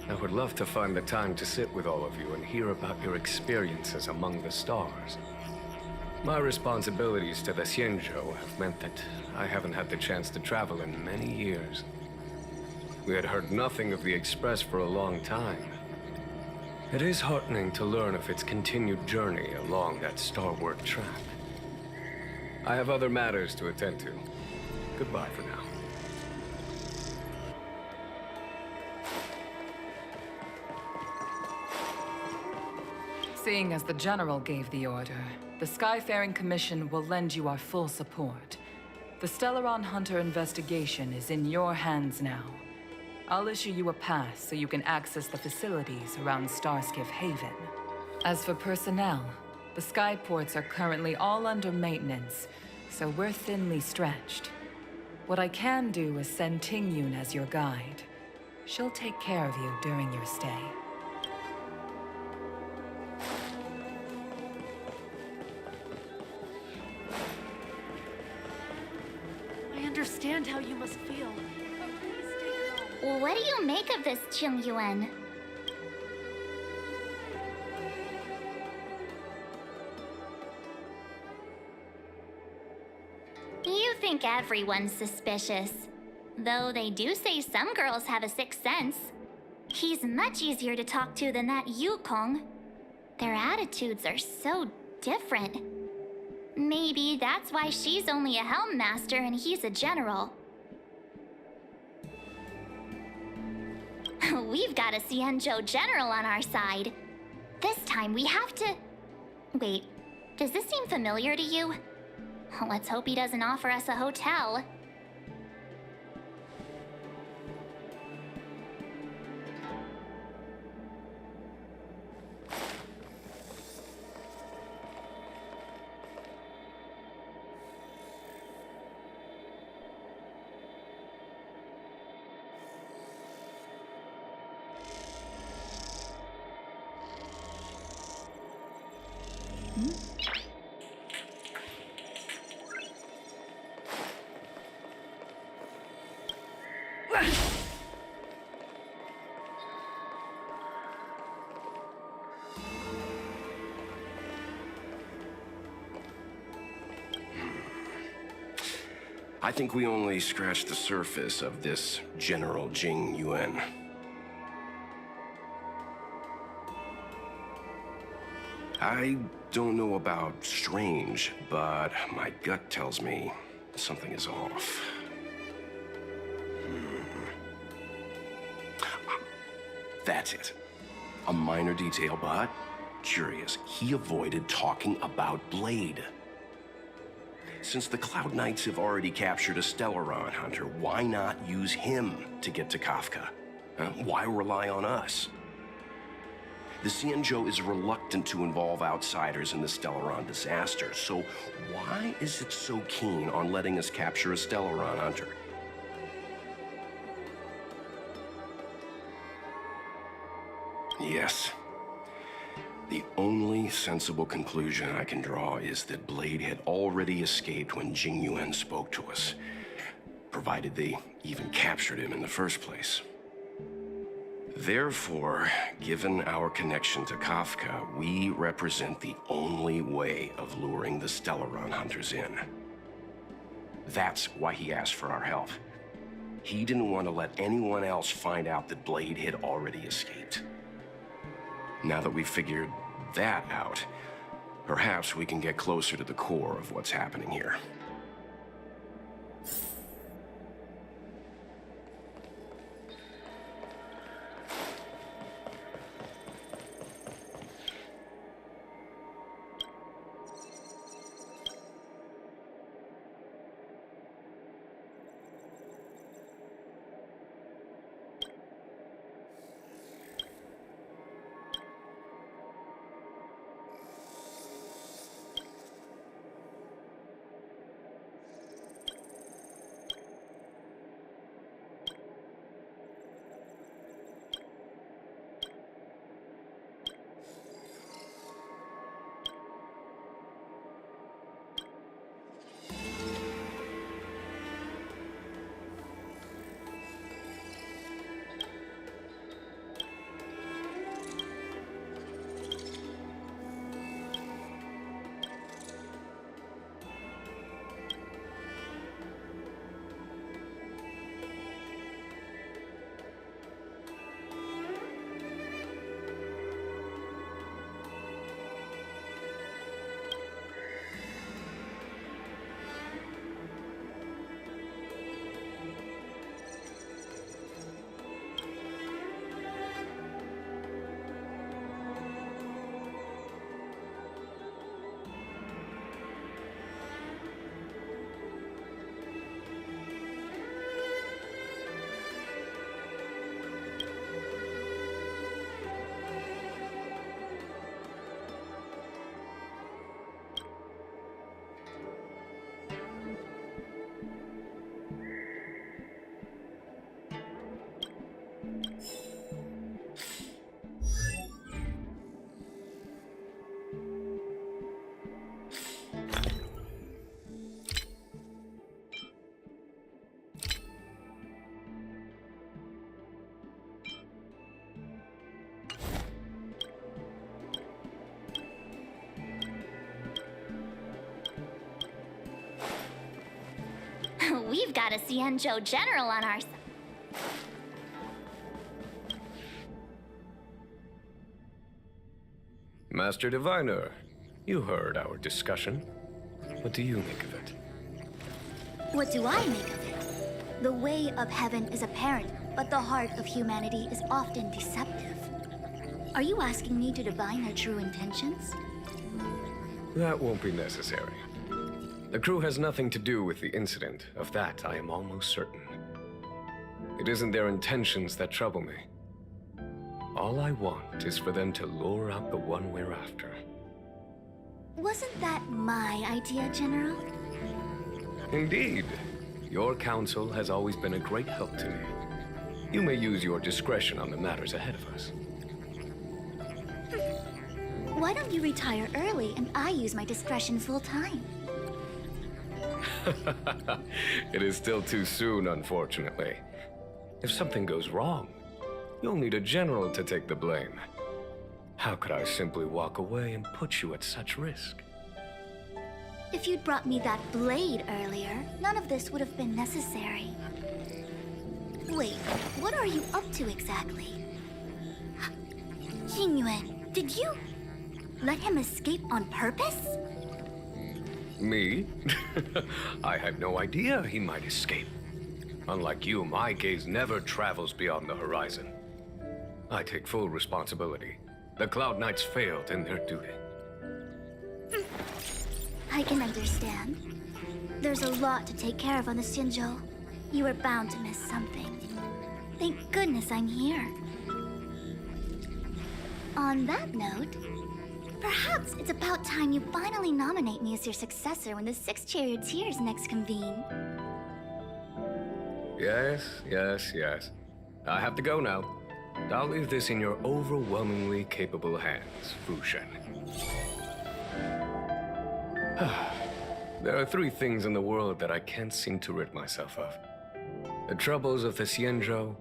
I would love to find the time to sit with all of you and hear about your experiences among the stars. My responsibilities to the Xianzhou have meant that I haven't had the chance to travel in many years. We had heard nothing of the Express for a long time. It is heartening to learn of its continued journey along that starward track. I have other matters to attend to. Goodbye for now. Seeing as the General gave the order, the Skyfaring Commission will lend you our full support. The Stellaron Hunter investigation is in your hands now. I'll issue you a pass so you can access the facilities around Starskiff Haven. As for personnel, the skyports are currently all under maintenance, so we're thinly stretched. What I can do is send Tingyun as your guide. She'll take care of you during your stay. I understand how you must feel. But please stay calm. What do you make of this, Qingyuan? You think everyone's suspicious. Though they do say some girls have a sixth sense. He's much easier to talk to than that Yukong. Their attitudes are so different. Maybe that's why she's only a Helm Master and he's a general. We've got a Xianzhou general on our side. This time we have to... Wait, does this seem familiar to you? Let's hope he doesn't offer us a hotel. I think we only scratched the surface of this General Jing Yuan. I don't know about strange, but my gut tells me something is off. That's it. A minor detail, but curious. He avoided talking about Blade. Since the Cloud Knights have already captured a Stellaron Hunter, why not use him to get to Kafka? Why rely on us? The Xianzhou is reluctant to involve outsiders in the Stellaron disaster, so why is it so keen on letting us capture a Stellaron Hunter? Yes. The only sensible conclusion I can draw is that Blade had already escaped when Jing Yuan spoke to us, provided they even captured him in the first place. Therefore, given our connection to Kafka, we represent the only way of luring the Stellaron Hunters in. That's why he asked for our help. He didn't want to let anyone else find out that Blade had already escaped. Now that we've figured that out, perhaps we can get closer to the core of what's happening here. We've got a Xianzhou general on our side. Master Diviner, you heard our discussion. What do you make of it? What do I make of it? The way of heaven is apparent, but the heart of humanity is often deceptive. Are you asking me to divine her true intentions? That won't be necessary. The crew has nothing to do with the incident. Of that, I am almost certain. It isn't their intentions that trouble me. All I want is for them to lure out the one we're after. Wasn't that my idea, General? Indeed. Your counsel has always been a great help to me. You may use your discretion on the matters ahead of us. Why don't you retire early and I use my discretion full time? It is still too soon, unfortunately. If something goes wrong, you'll need a general to take the blame. How could I simply walk away and put you at such risk? If you'd brought me that blade earlier, none of this would have been necessary. Wait, what are you up to exactly? Jingyuan, did you let him escape on purpose? Me? I had no idea he might escape. Unlike you, my gaze never travels beyond the horizon. I take full responsibility. The Cloud Knights failed in their duty. I can understand. There's a lot to take care of on the Xianzhou. You were bound to miss something. Thank goodness I'm here. On that note, perhaps it's about time you finally nominate me as your successor when the 6 Charioteers next convene. Yes. I have to go now. I'll leave this in your overwhelmingly capable hands, Fu Shen. There are 3 things in the world that I can't seem to rid myself of. The troubles of the Xianzhou,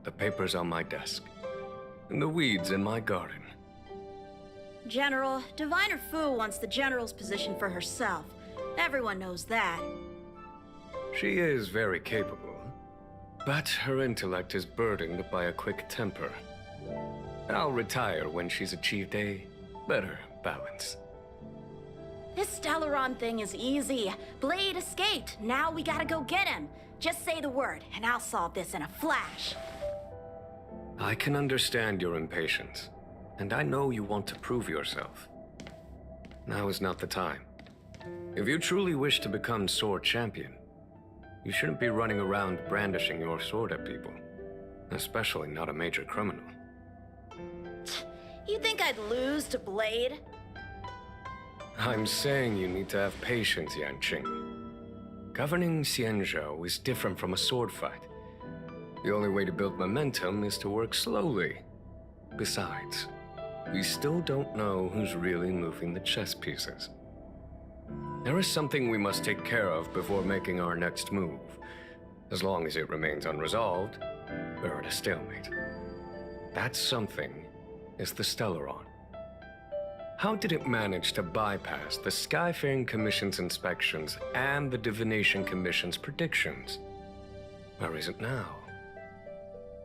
the papers on my desk, and the weeds in my garden. General, Diviner Fu wants the General's position for herself. Everyone knows that. She is very capable, but her intellect is burdened by a quick temper. I'll retire when she's achieved a better balance. This Stellaron thing is easy. Blade escaped. Now we gotta go get him. Just say the word, and I'll solve this in a flash. I can understand your impatience, and I know you want to prove yourself. Now is not the time. If you truly wish to become Sword Champion, you shouldn't be running around brandishing your sword at people, especially not a major criminal. You think I'd lose to Blade? I'm saying you need to have patience, Yanqing. Governing Xianzhou is different from a sword fight. The only way to build momentum is to work slowly. Besides, we still don't know who's really moving the chess pieces. There is something we must take care of before making our next move. As long as it remains unresolved, we're at a stalemate. That something is the Stellaron. How did it manage to bypass the Skyfaring Commission's inspections and the Divination Commission's predictions? Where is it now?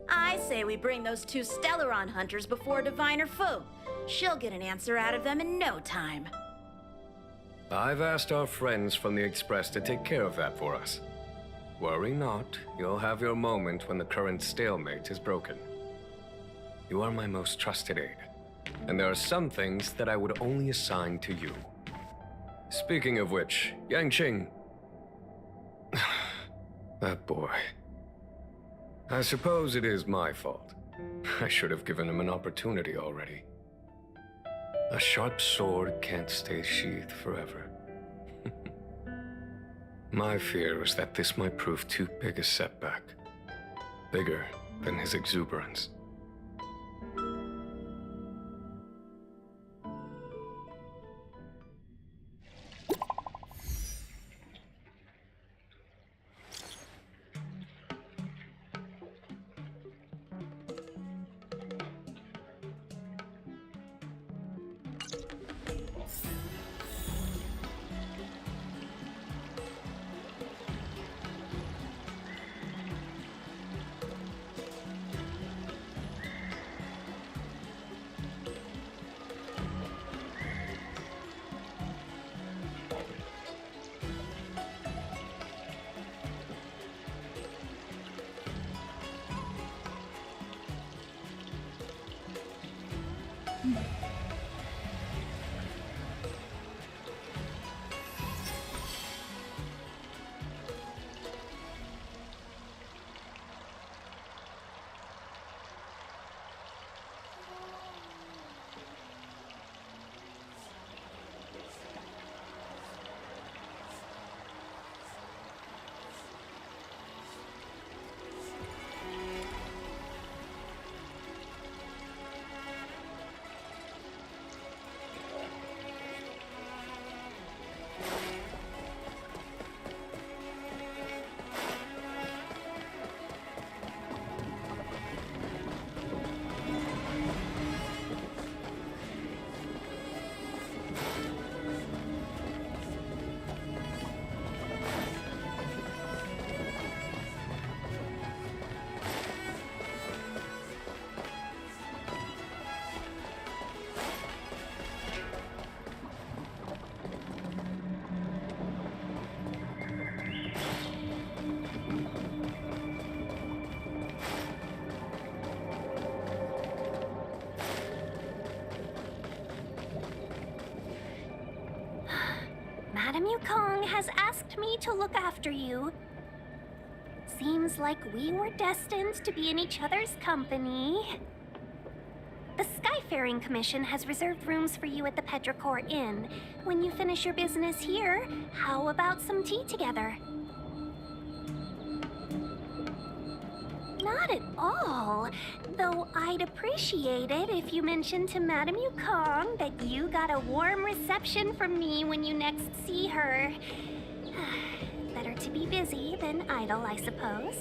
I say we bring those 2 Stellaron hunters before Diviner Fu. She'll get an answer out of them in no time. I've asked our friends from the Express to take care of that for us. Worry not, you'll have your moment when the current stalemate is broken. You are my most trusted aide, and there are some things that I would only assign to you. Speaking of which, Yanqing... that boy... I suppose it is my fault. I should have given him an opportunity already. A sharp sword can't stay sheathed forever. My fear is that this might prove too big a setback. Bigger than his exuberance. Madame Yukong has asked me to look after you. Seems like we were destined to be in each other's company. The Skyfaring Commission has reserved rooms for you at the Petrichor Inn. When you finish your business here, how about some tea together? Not at all. Though I'd appreciate it if you mentioned to Madame Yukong that you got a warm reception from me when you next see her. Better to be busy than idle, I suppose.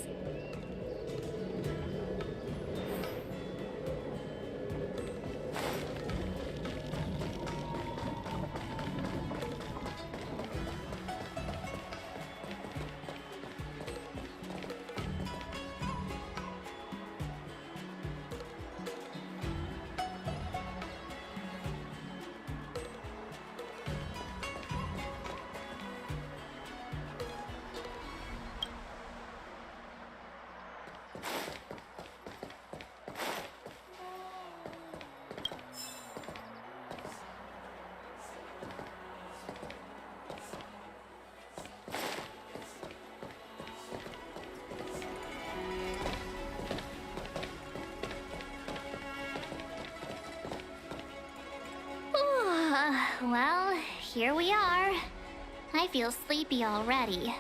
Well, here we are. I feel sleepy already.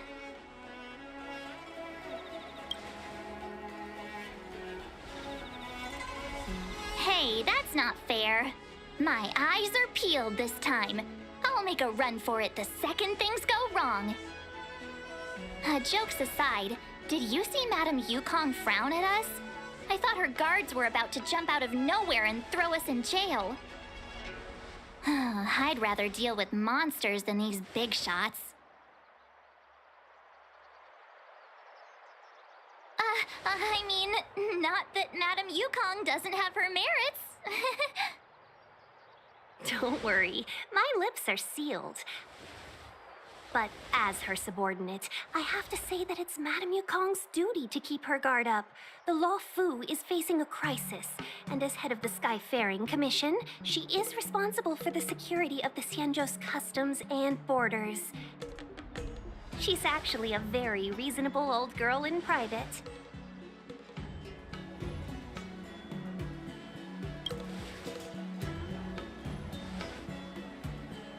Hey, that's not fair. My eyes are peeled this time. I'll make a run for it the second things go wrong. Jokes aside, did you see Madame Yukong frown at us? I thought her guards were about to jump out of nowhere and throw us in jail. I'd rather deal with monsters than these big shots. I mean, not that Madame Yukong doesn't have her merits. Don't worry, my lips are sealed. But as her subordinate, I have to say that it's Madame Yukong's duty to keep her guard up. The Law Fu is facing a crisis, and as head of the Skyfaring Commission, she is responsible for the security of the Xianzhou's customs and borders. She's actually a very reasonable old girl in private.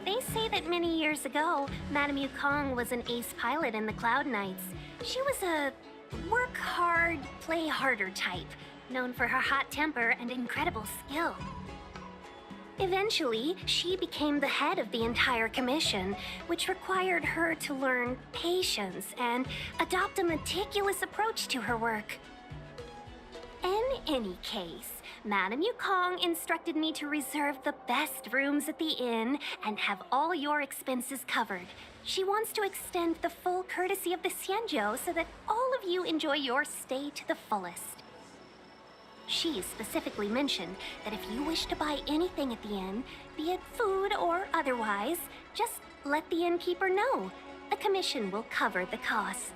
They say that many years ago, Madame Yukong was an ace pilot in the Cloud Knights. She was a work hard, play harder type, known for her hot temper and incredible skill. Eventually, she became the head of the entire commission, which required her to learn patience and adopt a meticulous approach to her work. In any case, Madame Yukong instructed me to reserve the best rooms at the inn and have all your expenses covered. She wants to extend the full courtesy of the Xianzhou so that all of you enjoy your stay to the fullest. She specifically mentioned that if you wish to buy anything at the inn, be it food or otherwise, just let the innkeeper know. The commission will cover the cost.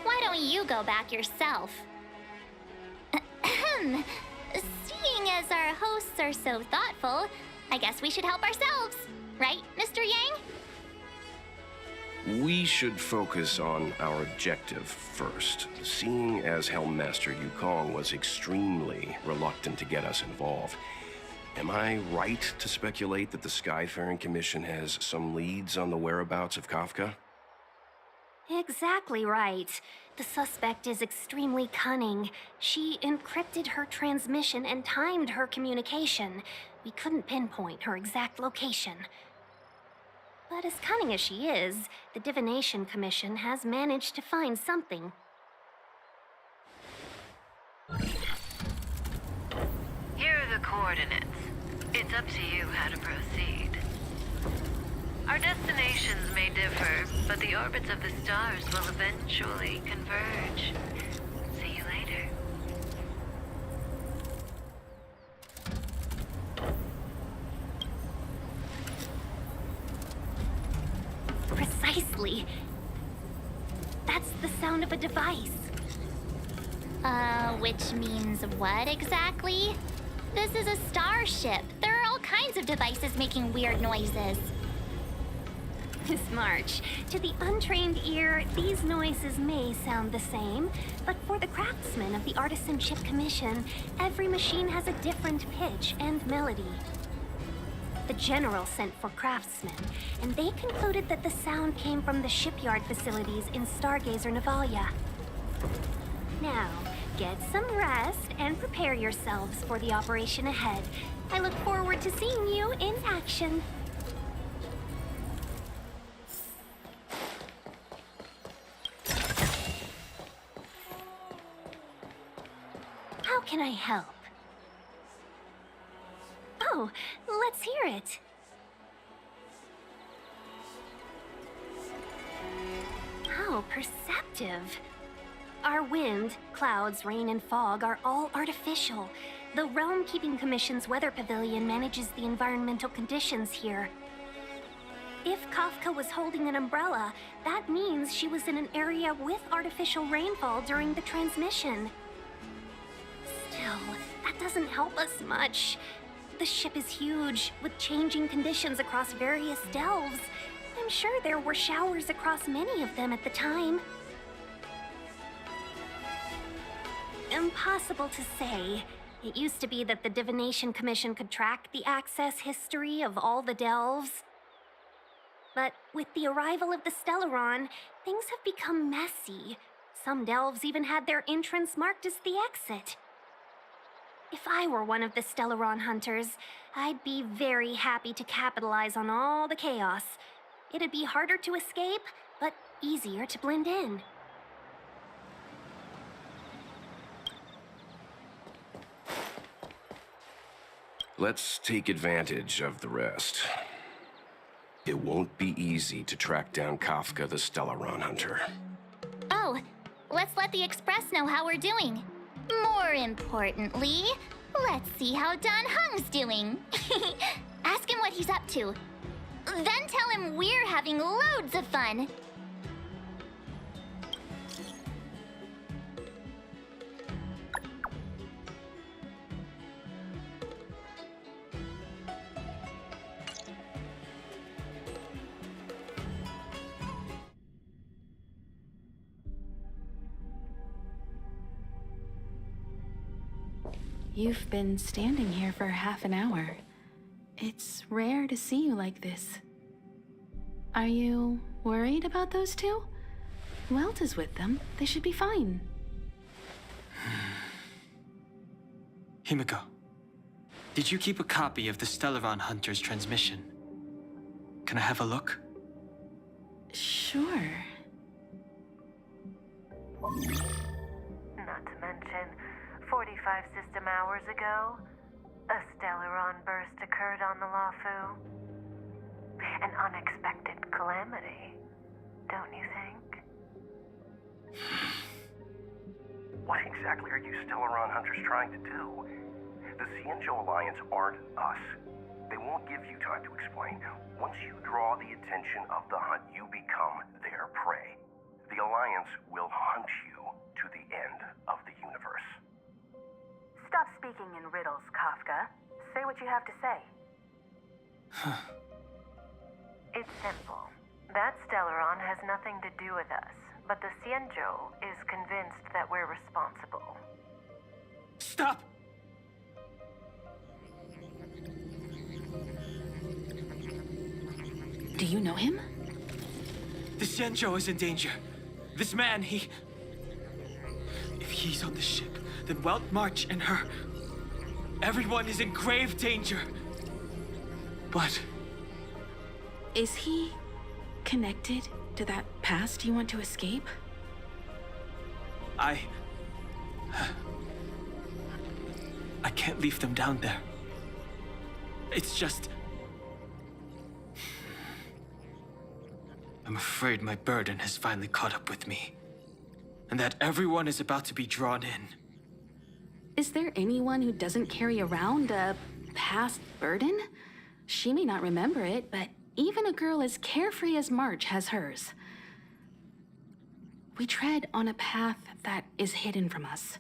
Why don't you go back yourself? Seeing as our hosts are so thoughtful, I guess we should help ourselves. Right, Mr. Yang? We should focus on our objective first. Seeing as Helmmaster Yukong was extremely reluctant to get us involved, am I right to speculate that the Skyfaring Commission has some leads on the whereabouts of Kafka? Exactly right. The suspect is extremely cunning. She encrypted her transmission and timed her communication. We couldn't pinpoint her exact location. But as cunning as she is, the Divination Commission has managed to find something. Here are the coordinates. It's up to you how to proceed. Our destinations may differ, but the orbits of the stars will eventually converge. See you later. Precisely. That's the sound of a device. Which means what exactly? This is a starship. There are kinds of devices making weird noises. Miss March, to the untrained ear, these noises may sound the same, but for the craftsmen of the Artisan Ship Commission, every machine has a different pitch and melody. The General sent for craftsmen, and they concluded that the sound came from the shipyard facilities in Stargazer Navalia. Now, get some rest and prepare yourselves for the operation ahead. I look forward to seeing you in action. How can I help? Oh, let's hear it. How perceptive. Our wind, clouds, rain, and fog are all artificial. The Realm Keeping Commission's weather pavilion manages the environmental conditions here. If Kafka was holding an umbrella, that means she was in an area with artificial rainfall during the transmission. Still, that doesn't help us much. The ship is huge, with changing conditions across various delves. I'm sure there were showers across many of them at the time. Impossible to say. It used to be that the Divination Commission could track the access history of all the delves. But with the arrival of the Stellaron, things have become messy. Some delves even had their entrance marked as the exit. If I were one of the Stellaron hunters, I'd be very happy to capitalize on all the chaos. It'd be harder to escape, but easier to blend in. Let's take advantage of the rest. It won't be easy to track down Kafka the Stellaron hunter. Oh, let's let the Express know how we're doing. More importantly, let's see how Don Hung's doing. Ask him what he's up to. Then tell him we're having loads of fun. You've been standing here for half an hour. It's rare to see you like this. Are you worried about those two? Who else is with them? They should be fine. Himiko, did you keep a copy of the Stellaron Hunter's transmission? Can I have a look? Sure. Not to mention, 45 system hours ago, a Stellaron burst occurred on the Lawfu. An unexpected calamity, don't you think? What exactly are you Stellaron hunters trying to do? The Xianzhou Alliance aren't us. They won't give you time to explain. Once you draw the attention of the hunt, you become their prey. The Alliance will hunt you to the end of the universe. Stop speaking in riddles, Kafka. Say what you have to say. It's simple. That Stellaron has nothing to do with us, but the Xianzhou is convinced that we're responsible. Stop! Do you know him? The Xianzhou is in danger. This man, If he's on the ship, then Welt March and her... Everyone is in grave danger. But... Is he connected to that past you want to escape? I can't leave them down there. It's just... I'm afraid my burden has finally caught up with me. And that everyone is about to be drawn in. Is there anyone who doesn't carry around a past burden? She may not remember it, but even a girl as carefree as March has hers. We tread on a path that is hidden from us.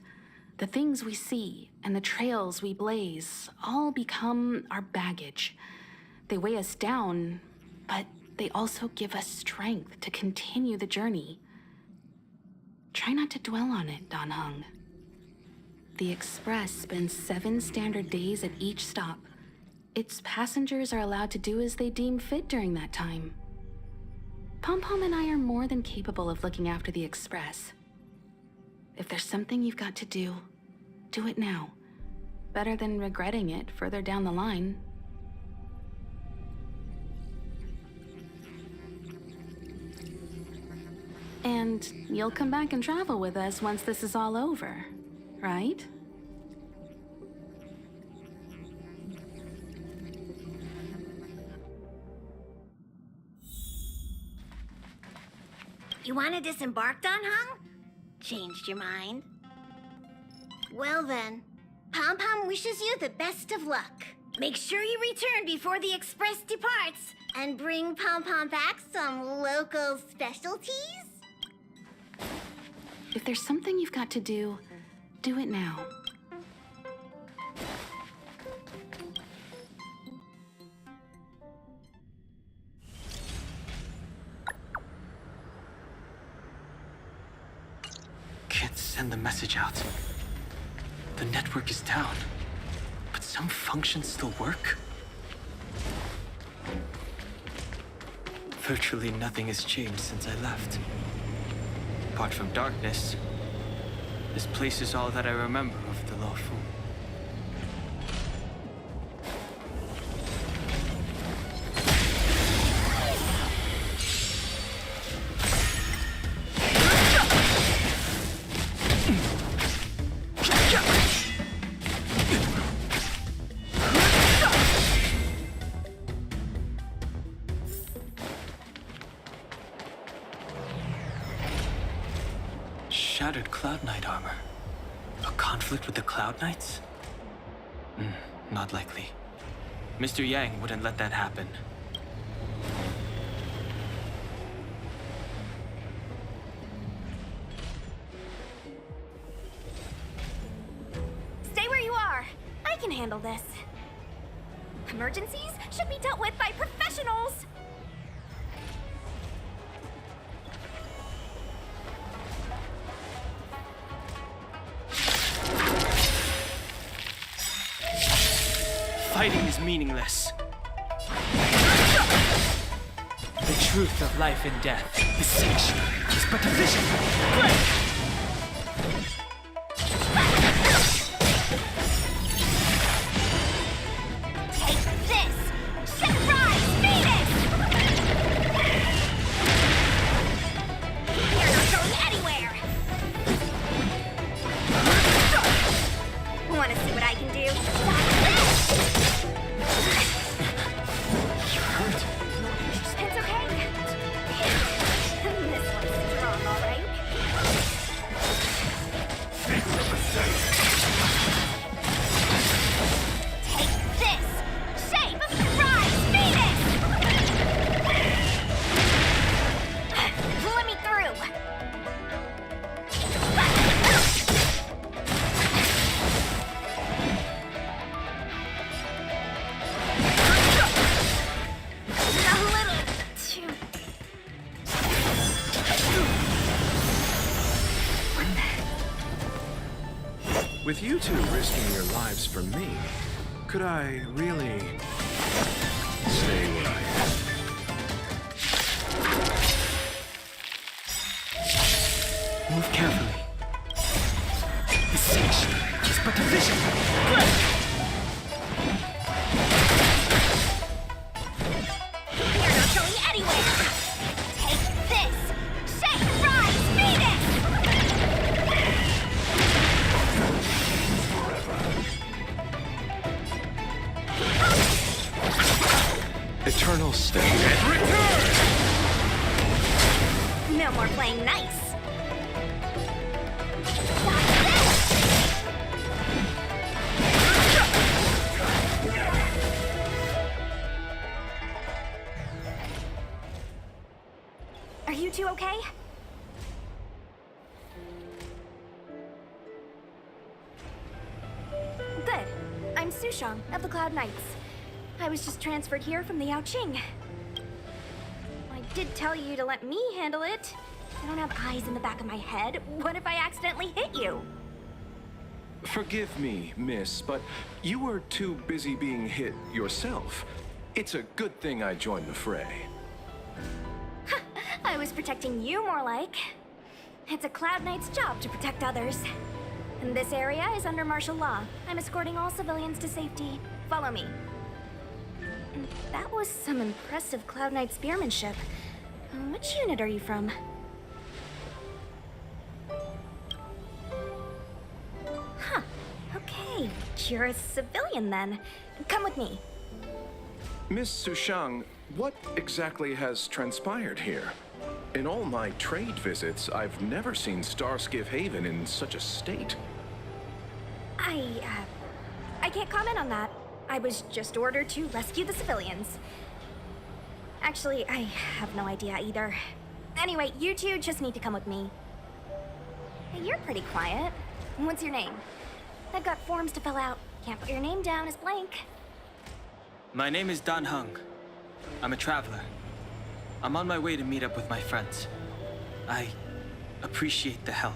The things we see and the trails we blaze all become our baggage. They weigh us down, but they also give us strength to continue the journey. Try not to dwell on it, Dan Heng. The Express spends 7 standard days at each stop. Its passengers are allowed to do as they deem fit during that time. Pom-Pom and I are more than capable of looking after the Express. If there's something you've got to do it now. Better than regretting it further down the line. And you'll come back and travel with us once this is all over, right? You want to disembark, Dan Heng? Changed your mind? Well then, Pom-Pom wishes you the best of luck. Make sure you return before the Express departs, and bring Pom-Pom back some local specialties? If there's something you've got to do it now. Can't send the message out. The network is down, but some functions still work. Virtually nothing has changed since I left. Apart from darkness, this place is all that I remember of the Lawful. Shattered Cloud Knight armor. A conflict with the Cloud Knights? Not likely. Mr. Yang wouldn't let that happen. Stay where you are. I can handle this. Emergencies should be dealt with by professionals. Fighting is meaningless. The truth of life and death, distinction, is but a vision. Take this! Surprise Venus! You're not going anywhere! Wanna see what I can do? It's okay. This one's strong, all right. Take this! Shape of surprise, Venus! Let me through. With you two risking your lives for me, could I really stay where I am? Move carefully. Distinction is but a vision. You're not going anywhere! Take this! Shape Rise Venus! Eternal stay and return! No more playing nice. Are you two okay? Sushang of the Cloud Knights. I was just transferred here from the Yaoqing. I did tell you to let me handle it. I don't have eyes in the back of my head. What if I accidentally hit you? Forgive me, miss, but you were too busy being hit yourself. It's a good thing I joined the fray. I was protecting you more like. It's a Cloud Knight's job to protect others. And this area is under martial law. I'm escorting all civilians to safety. Follow me. That was some impressive Cloud Knight spearmanship. Which unit are you from? Huh. Okay, you're a civilian then. Come with me. Miss Sushang, what exactly has transpired here? In all my trade visits, I've never seen Starskiff Haven in such a state. I can't comment on that. I was just ordered to rescue the civilians. Actually, I have no idea either. Anyway, you two just need to come with me. Hey, you're pretty quiet. What's your name? I've got forms to fill out. Can't put your name down as blank. My name is Dan Hung. I'm a traveler. I'm on my way to meet up with my friends. I appreciate the help,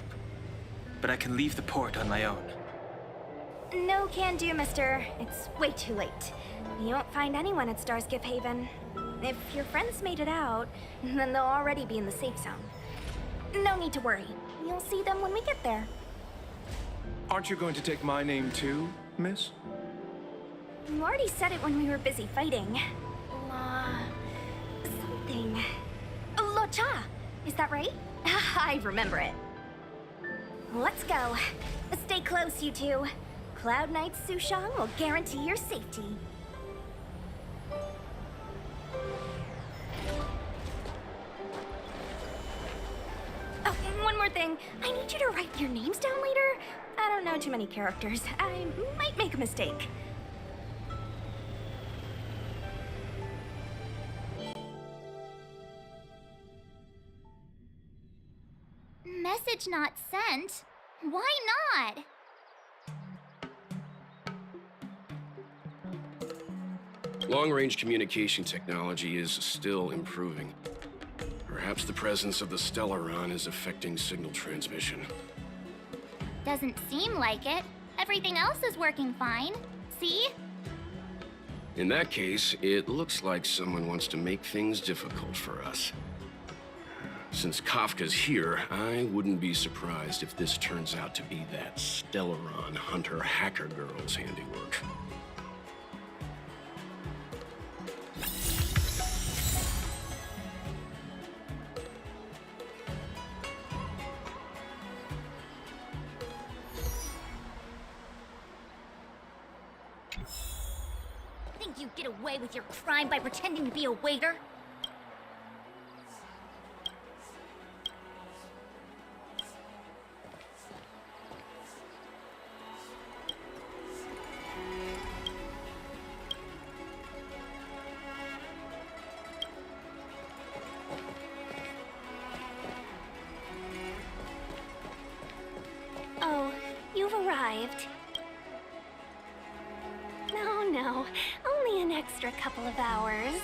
but I can leave the port on my own. No can do, mister. It's way too late. You won't find anyone at Starskiff Haven. If your friends made it out, then they'll already be in the safe zone. No need to worry. You'll see them when we get there. Aren't you going to take my name too, miss? You already said it when we were busy fighting. Something. Locha! Is that right? I remember it. Let's go. Stay close, you two. Cloud Knight Sushang will guarantee your safety. Oh, one more thing. I need you to write your names down later. I don't know too many characters. I might make a mistake. Message not sent? Why not? Long-range communication technology is still improving. Perhaps the presence of the Stellaron is affecting signal transmission. Doesn't seem like it. Everything else is working fine. See? In that case, it looks like someone wants to make things difficult for us. Since Kafka's here, I wouldn't be surprised if this turns out to be that Stellaron hunter hacker girl's handiwork. Think you get away with your crime by pretending to be a waiter? Oh, you've arrived. No, only an extra couple of hours.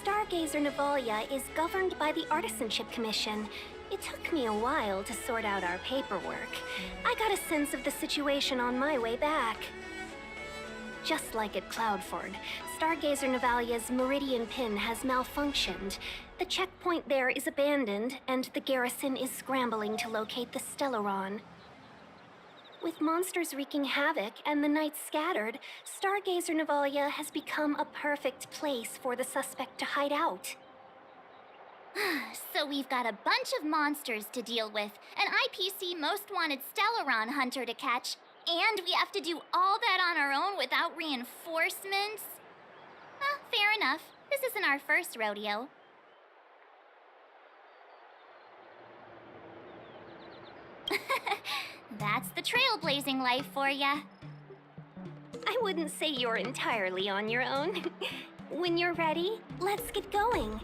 Stargazer Navalia is governed by the Artisanship Commission. It took me a while to sort out our paperwork. I got a sense of the situation on my way back. Just like at Cloudford, Stargazer Navalia's Meridian Pin has malfunctioned. The checkpoint there is abandoned, and the garrison is scrambling to locate the Stellaron. With monsters wreaking havoc and the night scattered, Stargazer Navalia has become a perfect place for the suspect to hide out. So we've got a bunch of monsters to deal with, an IPC Most Wanted Stellaron hunter to catch, and we have to do all that on our own without reinforcements? Fair enough. This isn't our first rodeo. That's the trailblazing life for ya. I wouldn't say you're entirely on your own. When you're ready, let's get going.